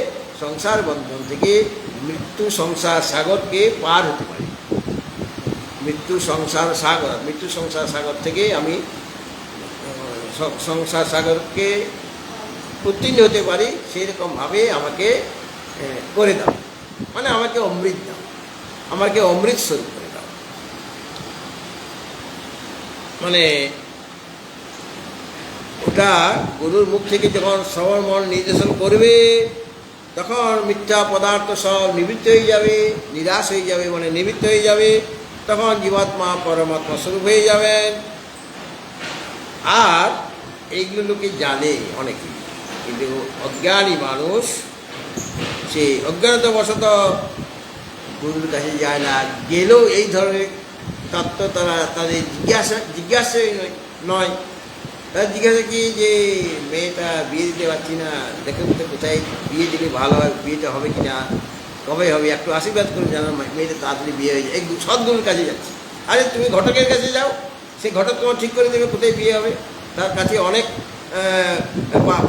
সংসার বন্ধন থেকে মৃত্যু সংসার সাগরকে পার হতে পারি। মৃত্যু সংসার সাগর থেকে আমি সংসার সাগরকে উত্তীর্ণ হতে পারি, সেরকমভাবে আমাকে করে দাও, মানে আমাকে অমৃত দাও, আমাকে অমৃত স্বরূপ করে দাও। মানে ওটা গুরুর মুখ থেকে যখন শ্রবণ মন নির্দেশন করবে, তখন মিথ্যা পদার্থ সব নিবৃত্ত হয়ে যাবে, নিরাশ হয়ে যাবে, মানে নিবৃত্ত হয়ে যাবে, তখন জীবাত্মা পরমাত্মা স্বরূপ হয়ে যাবেন। আর এইগুলো লোকে জানে অনেকেই, কিন্তু অজ্ঞানী মানুষ সে অজ্ঞানতাবশত গুরুর কাছে যায় না, গেলেও এই ধরনের তত্ত্ব তারা তাদের জিজ্ঞাসা নয়। তারা জিজ্ঞাসা কি যে মেয়েটা বিয়ে দিতে পারছি না, দেখে বলতে কোথায় বিয়ে দিলে ভালো হয়, বিয়েটা হবে কি না, কবে হবে, একটু আশীর্বাদ করে জানো মেয়েটা তাড়াতাড়ি বিয়ে হয়ে যায়। এই সদ্গুরুর কাছে যাচ্ছে। আরে তুমি ঘটকের কাছে যাও, সেই ঘটক তোমার ঠিক করে দেবে কোথায় বিয়ে হবে, তার কাছে অনেক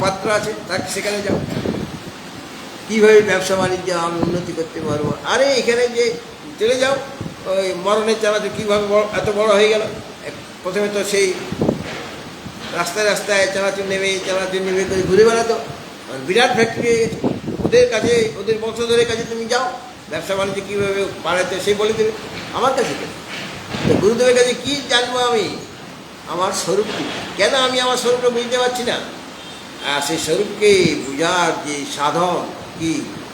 পাত্র আছে, তার সেখানে যাও। কীভাবে ব্যবসা বাণিজ্য আমি উন্নতি করতে পারবো, আরে এখানে যে চলে যাও, ওই মরণের চালাতে কীভাবে এত বড় হয়ে গেল। প্রথমে তো সেই রাস্তায় রাস্তায় চানাচুর নেমে করে ঘুরে বেড়াতো, বিরাট ফ্যাক্টরি হয়ে গেছে। ওদের কাছে, ওদের বংশধরের কাছে তুমি যাও, ব্যবসা বাণিজ্য কীভাবে বাড়াতে সে বলে দেবে। আমার কাছে কেন? গুরুদেবের কাছে কী জানবো আমি আমার স্বরূপটি? কেন আমি আমার স্বরূপটা বুঝতে পারছি না? আর সেই স্বরূপকে বোঝার যে সাধন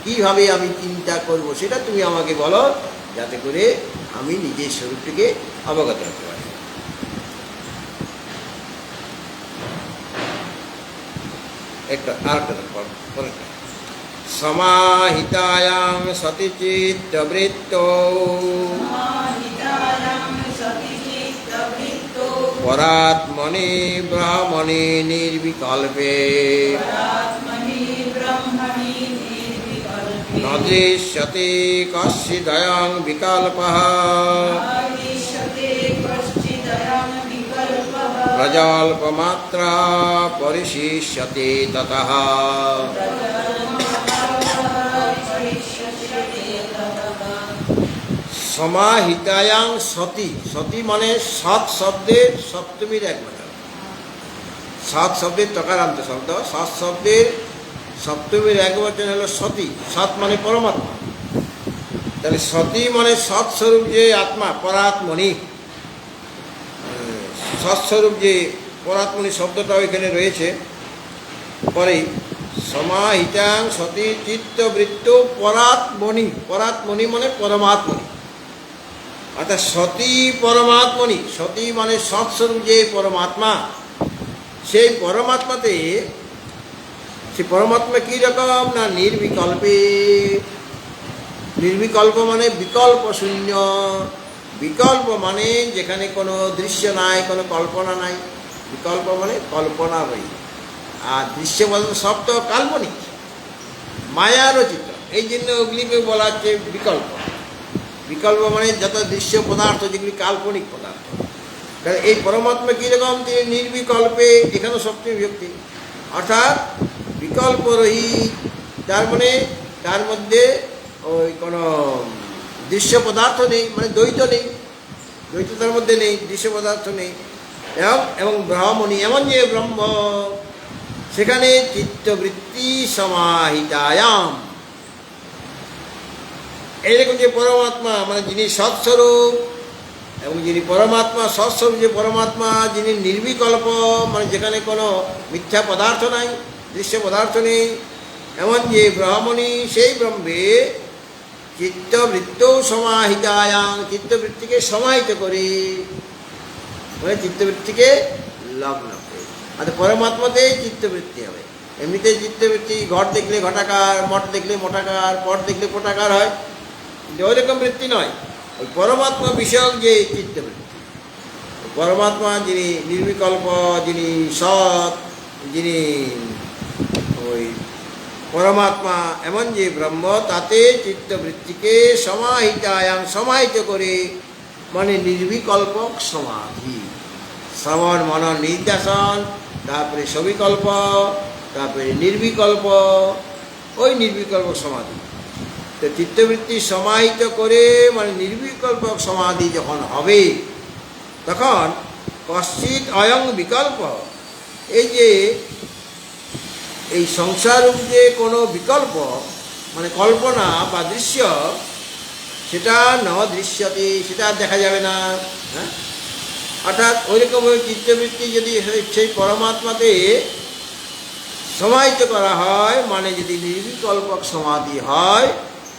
কীভাবে আমি চিন্তা করব, সেটা তুমি আমাকে বলো, যাতে করে আমি নিজের স্বরূপটিকে অবগত হতে পারি। আরেকটা সমাহিতায়াং সতি চিত্তবৃত্তো পরাত্মনি ব্রহ্মণি নির্বিকল্পে ন দৃশ্যতে কশ্চিদয়ং বিকল্পঃ প্রজল্পমাত্রা পরিশিষ্যতে ততঃ। সমাহিতায়াং সতি, সতি মানে সৎ শব্দের সপ্তমীর এক বচন, সৎ শব্দের তকারান্ত শব্দ, সৎ শব্দের সপ্তমীর এক বচন হলো সতী। সৎ মানে পরমাত্মা, তাহলে সতী মানে সৎস্বরূপ যে আত্মা, পরাত্মনি, সৎস্বরূপ যে পরাত্মনি শব্দটাও এখানে রয়েছে পরেই। সমাহিতাং সতী চিত্তবৃত্ত পরাত্মনি, পরাত্মনি মানে পরমাত্মনি, অর্থাৎ সতী পরমাত্মনি। সতী মানে সৎস্বরূপ যে পরমাত্মা, সেই পরমাত্মাতে, সে পরমাত্মা কী রকম না নির্বিকল্পে। নির্বিকল্প মানে বিকল্প শূন্য, বিকল্প মানে যেখানে কোনো দৃশ্য নাই, কোনো কল্পনা নাই। বিকল্প মানে কল্পনা বই। আর দৃশ্য বলতে সব তো কাল্পনিক, মায়া রচিত। এই জন্য ওগুলিকে বলা হচ্ছে বিকল্প। বিকল্প মানে যত দৃশ্য পদার্থ যেগুলি কাল্পনিক পদার্থ। কারণ এই পরমাত্মা কীরকম, তিনি নির্বিকল্পে, এখানে সপ্তমী বিভক্তি, অর্থাৎ বিকল্প রহিত। তার মানে তার মধ্যে ওই কোনো দৃশ্য পদার্থ নেই, মানে দ্বৈত নেই, দ্বৈততার মধ্যে নেই, দৃশ্য পদার্থ নেই। এবং ব্রহ্মণি, এমন যে ব্রহ্ম, সেখানে চিত্তবৃত্তি সমাহিতায়াম। এইরকম যে পরমাত্মা, মানে যিনি সৎস্বরূপ, এবং যিনি পরমাত্মা সৎস্বরূপ, যে পরমাত্মা যিনি নির্বিকল্প, মানে যেখানে কোনো মিথ্যা পদার্থ নাই, দৃশ্য পদার্থ নেই, এমন যে ব্রহ্মণি, সেই ব্রহ্মে চিত্তবৃত্ত সমাহিতায়াম, চিত্তবৃত্তিকে সমাহিত করে, মানে চিত্তবৃত্তিকে লগ্ন করে। অর্থাৎ পরমাত্মাতেই চিত্তবৃত্তি হবে। এমনিতে চিত্তবৃত্তি ঘট দেখলে ঘটাকার, মঠ দেখলে মঠাকার, পট দেখলে পটাকার হয়, ওই রকম বৃত্তি নয়। ওই পরমাত্মা বিষয়ক যে চিত্তবৃত্তি, পরমাত্মা যিনি নির্বিকল্প, যিনি সৎ, যিনি ওই পরমাত্মা, এমন যে ব্রহ্ম, তাতে চিত্তবৃত্তিকে সমাহিতায়াম, সমাহিত করে, মানে নির্বিকল্পক সমাধি। শ্রবণ মনন নির্দেশন, তারপরে সবিকল্প, তারপরে নির্বিকল্প, ওই নির্বিকল্প সমাধি। তো চিত্তবৃত্তি সমাহিত করে, মানে নির্বিকল্প সমাধি যখন হবে, তখন কশ্চিৎ অয়ং বিকল্প, এই যে এই সংসাররূপ যে কোনো বিকল্প, মানে কল্পনা বা দৃশ্য, সেটা ন দৃশ্যতে, সেটা দেখা যাবে না। হ্যাঁ, অর্থাৎ ওইরকমভাবে চিত্তবৃত্তি যদি সেই পরমাত্মাতে সমাহিত করা হয়, মানে যদি নির্বিকল্পক সমাধি হয়,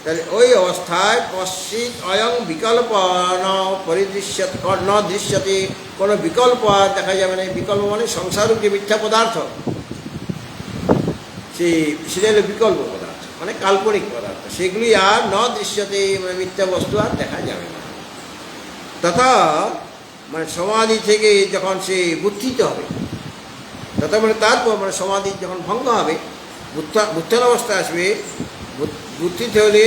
তাহলে ওই অবস্থায় কশ্চিৎ অয়ং বিকল্প ন পরিদৃশ্য ন দৃশ্যতে, কোনো বিকল্প আর দেখা যাবে না। বিকল্প মানে সংসাররূপ যে মিথ্যা পদার্থ, সেটা হলো বিকল্প পদার্থ, মানে কাল্পনিক পদার্থ, সেগুলি আর ন দৃশ্যতে, মানে মিথ্যা বস্তু আর দেখা যাবে না। তথা মানে সমাধি থেকে যখন সে বুদ্ধিত হবে, তথা মানে তারপর মানে সমাধি যখন ভঙ্গ হবে, বুত্থান অবস্থা আসবে, বুদ্ধিত হলে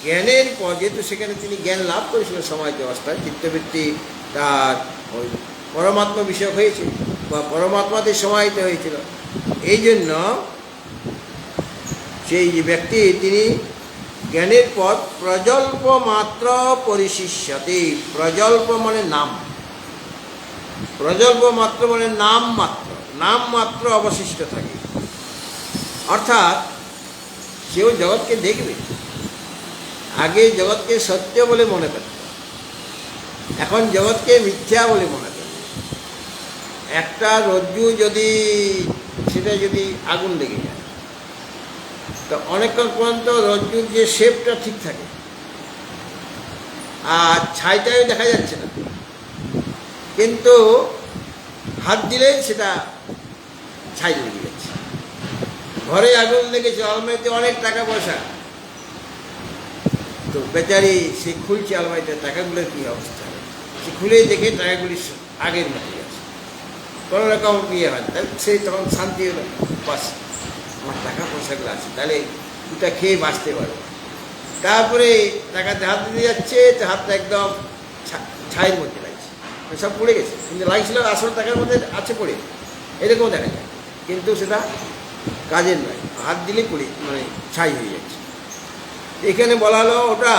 জ্ঞানের পর, যেহেতু সেখানে তিনি জ্ঞান লাভ করেছিলেন সমাহিত অবস্থায়, চিত্তবৃত্তি তার ওই পরমাত্মা বিষয়ক হয়েছে, বা পরমাত্মাতে সমাহিত হয়েছিল, এই জন্য সেই যে ব্যক্তি, তিনি জ্ঞানের পর প্রজল্প মাত্র পরিশিষ্যতে। প্রজল্প মানে নাম, প্রজল্প মাত্র মানে নাম মাত্র, নাম মাত্র অবশিষ্ট থাকে। অর্থাৎ সেও জগৎকে দেখবে। আগে জগৎকে সত্য বলে মনে করত, এখন জগৎকে মিথ্যা বলে মনে করে। একটা রজ্জু যদি, সেটা যদি আগুন লেগে যায়, তো অনেকক্ষণ পর্যন্ত রজ্জুর যে শেপটা ঠিক থাকে, আর ছাইটাও দেখা যাচ্ছে না, কিন্তু হাত দিলেই সেটা ছাই লেগে যাচ্ছে। ঘরে আগুন লেগেছে, আলমারিতে অনেক টাকা পয়সা, তো বেচারি সে খুলছে আলমারিতে, টাকাগুলোর কী অবস্থা, সে খুলে দেখে টাকাগুলি আগের মতোই আছে, কোনো রকম ইয়ে হয়। তাহলে সে তখন শান্তি হলো, বাস আমার টাকা পয়সাগুলো আছে, তাহলে দুটা খেয়ে বাঁচতে পারবো। তারপরে টাকাতে হাত দিতে যাচ্ছে, তো হাতটা একদম ছাইয়ের মধ্যে লাগছে, সব পড়ে গেছে, কিন্তু লাগছিল আসল টাকার মধ্যে আছে পড়ে, এরকম দেখা যায়, কিন্তু সেটা কাজের নয়, হাত দিলেই পড়ে, মানে ছাই হয়ে যাচ্ছে। এখানে বলা হলো ওটা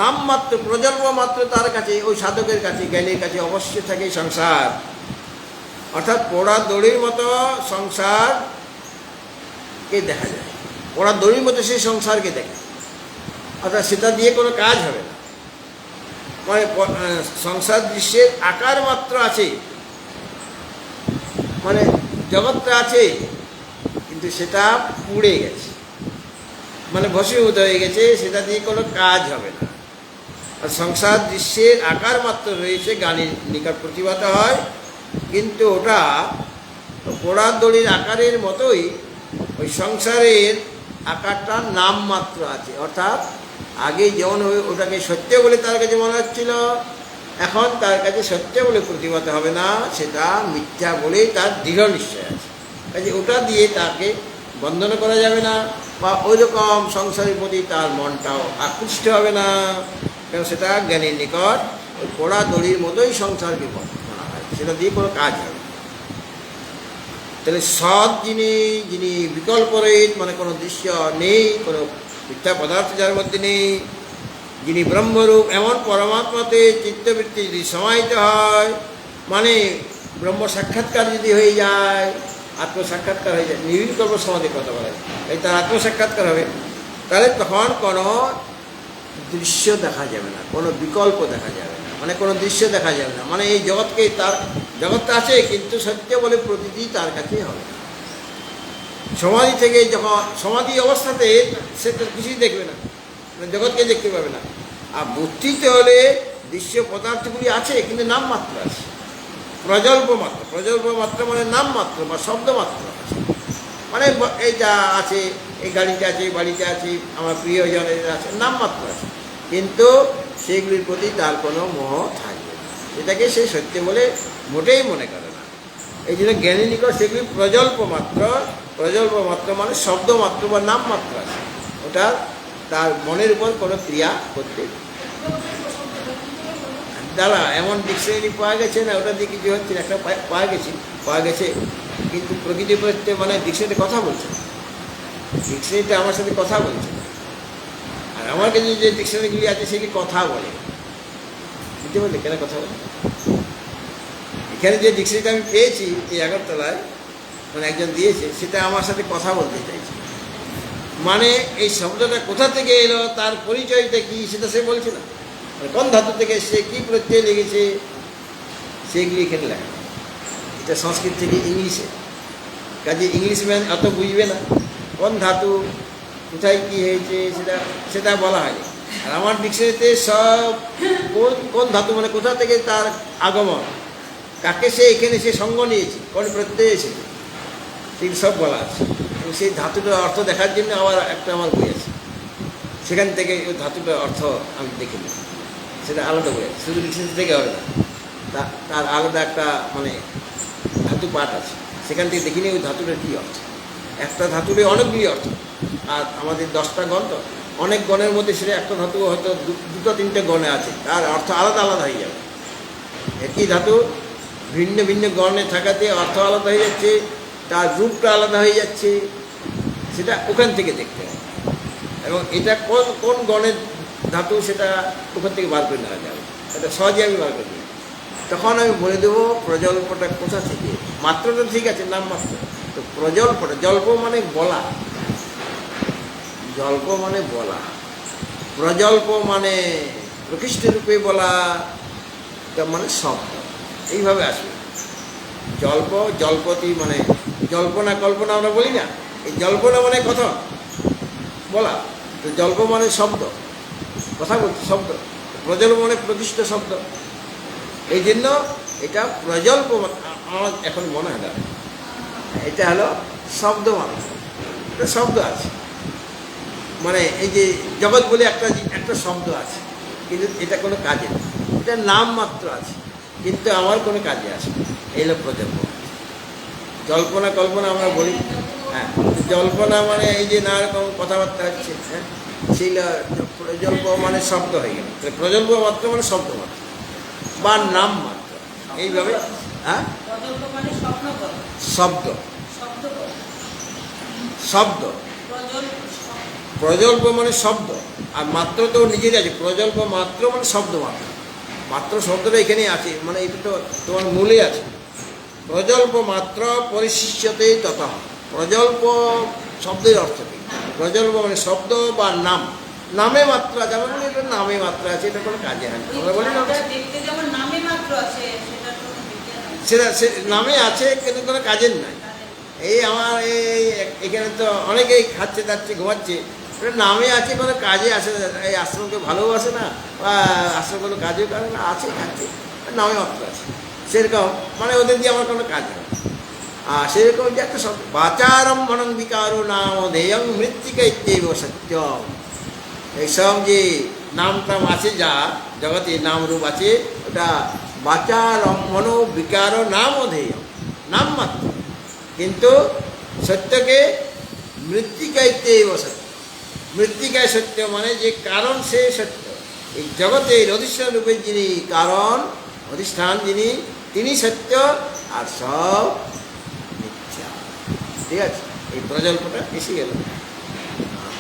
নাম মাত্র, প্রজন্ম মাত্র তার কাছে, ওই সাধকের কাছে, জ্ঞানীর কাছে অবশ্যই থাকে সংসার। অর্থাৎ পোড়া দড়ির মতো সংসারকে দেখা যায়, পোড়া দড়ির মতো সেই সংসারকে দেখে, অর্থাৎ সেটা দিয়ে কোনো কাজ হবে না। মানে সংসার দৃশ্যের আকার মাত্র আছে, মানে জগৎটা আছে, কিন্তু সেটা পুড়ে গেছে, মানে ভস্মীভূত হয়ে গেছে, সেটা দিয়ে কোনো কাজ হবে না। আর সংসার দৃশ্যের আকার মাত্র রয়েছে, জ্ঞানীর নিকট প্রতিভাত হয়, কিন্তু ওটা পোড়ার দড়ির আকারের মতোই ওই সংসারের আকারটা নাম মাত্র আছে, অর্থাৎ আগে যেমন ওটাকে সত্য বলে তার কাছে মনে হচ্ছিল, এখন তার কাছে সত্য বলে প্রতিভাত হবে না, সেটা মিথ্যা বলেই তার দৃঢ় নিশ্চয় আছে। কাজে ওটা দিয়ে তাকে বন্ধন করা যাবে না, বা ওই রকম সংসারের প্রতি তার মনটাও আকৃষ্ট হবে না, কারণ সেটা জ্ঞানীর নিকট ওই পোড়া দড়ির মতোই সংসারকে মনে হয়, সেটা দিয়ে কোনো কাজ হবে না। তাহলে সৎ যিনি বিকল্পরহিত, মানে কোনো দৃশ্য নেই, কোনো মিথ্যা পদার্থ যার মধ্যে নেই, যিনি ব্রহ্মরূপ, এমন পরমাত্মাতে চিত্তবৃত্তি যদি সমাহিত হয়, মানে ব্রহ্ম সাক্ষাৎকার যদি হয়ে যায়, আত্মসাক্ষাৎকার হয়ে যায়, নির্বিকল্প সমাধির কথা বলা যায়, এই তার আত্মসাক্ষাৎকার হবে, তাহলে তখন কোনো দৃশ্য দেখা যাবে না, কোনো বিকল্প দেখা যাবে না, মানে কোনো দৃশ্য দেখা যাবে না, মানে এই জগৎকে, তার জগৎটা আছে কিন্তু সত্য বলে প্রতীতি তার কাছেই হবে। সমাধি থেকে যখন সমাধি অবস্থাতে সে তো কিছুই দেখবে না, জগৎকে দেখতে পাবে না। আর বুদ্ধিতে হলে দৃশ্য পদার্থগুলি আছে কিন্তু নাম মাত্র আছে, প্রজল্প মাত্র। প্রজল্প মাত্র মানে নাম মাত্র বা শব্দ মাত্র আছে, মানে এই যা আছে, এই গাড়িতে আছে, বাড়িতে আছে, আমার প্রিয়জনের আছে, নাম মাত্র আছে, কিন্তু সেগুলির প্রতি তার কোনো মোহ থাকবে না, এটাকে সে সত্য বলে মোটেই মনে করে না। এই জন্য জ্ঞানী নিকট সেগুলি প্রজল্প মাত্র। প্রজল্প মাত্র মানে শব্দ মাত্র বা নাম মাত্র আছে, ওটা তার মনের উপর কোনো ক্রিয়া করতে। দাদা এমন ডিকশনারি পাওয়া গেছে না, ওটা দিয়ে কিছু হচ্ছে না, একটা পাওয়া গেছে, কিন্তু প্রকৃতি বলতে মানে ডিকশনারি কথা বলছে, ডিকশনারিটা আমার সাথে কথা বলছে, আর আমার কাছে যে ডিকশনারিগুলি আছে সেগুলি কথা বলে, বুঝতে পারলে কেন কথা বলে? এখানে যে ডিকশনারিটা আমি পেয়েছি এই আগরতলায়, মানে একজন দিয়েছে, সেটা আমার সাথে কথা বলতে চাইছে, মানে এই শব্দটা কোথা থেকে এলো, তার পরিচয়টা কি, সেটা সে বলছে না, কোন ধাতু থেকে সে কী প্রত্যয় লেগেছে সেগুলি এখানে লেখা। এটা সংস্কৃত থেকে ইংলিশে, কাজে ইংলিশ ম্যান অত বুঝবে না কোন ধাতু কোথায় কী হয়েছে, সেটা বলা হয়নি। আর আমার ডিকশনারিতে সব কোন ধাতু মানে কোথা থেকে তার আগমন, কাকে সে এখানে সে সঙ্গ নিয়েছে, কোন প্রত্যয় এসেছে, ঠিক সব বলা আছে। এবং সেই ধাতুটার অর্থ দেখার জন্য আবার একটা আমার বই আছে, সেখান থেকে ওই ধাতুটার অর্থ আমি দেখে নিই, সেটা আলাদা বই আছে, শুধু ডিকশনারি থেকে হবে না, তার আলাদা একটা মানে ধাতু পাঠ আছে, সেখান থেকে দেখিনি ওই ধাতুটার কী অর্থ। একটা ধাতুরে অনেকগুলি অর্থ, আর আমাদের 10টা গণ, তো অনেক গণের মধ্যে সেটা একটা ধাতু হয়তো 2-3টে গণে আছে, তার অর্থ আলাদা আলাদা হয়ে যাবে। একই ধাতু ভিন্ন ভিন্ন গণে থাকাতে অর্থ আলাদা হয়ে যাচ্ছে, তার রূপটা আলাদা হয়ে যাচ্ছে, সেটা ওখান থেকে দেখতে হবে। এবং এটা কোন গণের ধাতু সেটা ওখান থেকে বার করে নেওয়া যাবে, এটা সহজে আমি বার করে দিই। তখন আমি বলে দেবো প্রজল্পটা কোথা থেকে, মাত্রটা ঠিক আছে, নাম মাত্র, তো প্রজল্পটা, জল্প মানে বলা, জল্প মানে বলা, প্রজল্প মানে প্রকৃষ্ট রূপে বলা, মানে শব্দ, এইভাবে আসবে। জল্পতি মানে জল্পনা কল্পনা আমরা বলি না, এই জল্পনা মানে কথা বলা, তো জল্প মানে শব্দ, কথা বলছে শব্দ, প্রজল্প মানে প্রতিষ্ঠ শব্দ, এই জন্য এটা প্রজল্প। আমার এখন মনে হয় না, এটা হলো শব্দ, মানুষ একটা শব্দ আছে, মানে এই যে জগৎ বলে একটা শব্দ আছে, কিন্তু এটা কোনো কাজে না, এটা নাম মাত্র আছে, কিন্তু আমার কোনো কাজে আসে না, এই হলো প্রজল্প। জল্পনা কল্পনা আমরা বলি, হ্যাঁ, জল্পনা মানে এই যে নানা রকম কথাবার্তা হচ্ছে, হ্যাঁ, সেইটা প্রজল্প মানে শব্দ হয়ে গেল, প্রজল্প মাত্র মানে শব্দ মাত্র বা নাম মাত্র, এইভাবে। হ্যাঁ, শব্দ, শব্দ, প্রজল্প মানে শব্দ, আর মাত্র তো নিজেরই আছে, প্রজল্প মাত্র মানে শব্দ মাত্র, মাত্র শব্দটা এখানেই আছে, মানে এটা তো তোমার মূলে আছে। প্রজল্প মাত্র পরিশিষ্যতে তথা, প্রজল্প শব্দের অর্থ কি, প্রজল্প মানে শব্দ বা নাম, নামে মাত্র আছে, আমরা বলি এটা নামে মাত্র আছে, এটা কোনো কাজে হয় না, আমরা বলি না সেটা সে নামে আছে কিন্তু কোনো কাজের নাই। এই আমার এখানে তো অনেকেই খাচ্ছে দাচ্ছে ঘুমাচ্ছে, এটা নামে আছে, কোনো কাজে আসে না, এই আশ্রমকে ভালোবাসে না, বা আশ্রম কোনো কাজও করে না, আছে খাচ্ছে, নামে মাত্র আছে, সেরকম মানে ওদের দিয়ে আমার কোনো কাজ হয়। আর সেরকম যে একটা শব্দ, বাচারম্ভনং বিকারো নাম ধেয়ং মৃত্তিকা ইত্যেব সত্যম, এইসব যে নাম টাম আছে, যা জগতে নাম রূপ আছে, ওটা বাচা রম্ভন বিকার নাম অধেয়, নাম মাত্র। কিন্তু সত্যকে মৃত্তিকাইতে সত্য, মৃত্তিকায় সত্য মানে যে কারণ সে সত্য। এই জগতের অধিষ্ঠান রূপে যিনি কারণ, অধিষ্ঠান যিনি, তিনি সত্য, আর সব মিথ্যা। ঠিক আছে, এই প্রজল্পটা এসে গেল।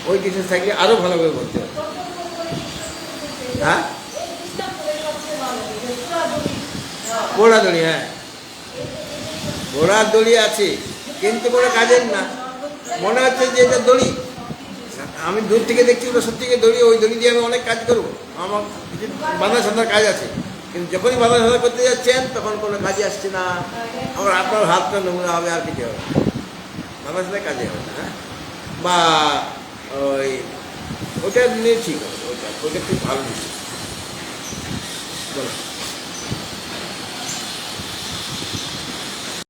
ওই ডিটেলস থাকলে আরও ভালোভাবে বলতে হবে। হ্যাঁ, ঘোড়াদড়ি, হ্যাঁ ঘোড়ার দড়ি আছে, কিন্তু কোনো কাজের না। মনে হচ্ছে যে এটা দড়ি, আমি দূর থেকে দেখছি ওটা সত্যিকে দড়ি, ওই দড়ি দিয়ে আমি অনেক কাজ করবো, আমার কিছু বাঁধা সাঁধার কাজ আছে। কিন্তু যখনই বাঁধা সাঁধা করতে যাচ্ছেন তখন কোনো কাজে আসছে না, আমার আপনার হাতটা নোংরা হবে, আর কিছু হবে না, বাঁধা সাঁধা কাজে হবে না। হ্যাঁ, বা ওই ওটা নিয়ে ঠিক হবে, ওইটা খুব ভালো জিনিস। বলো।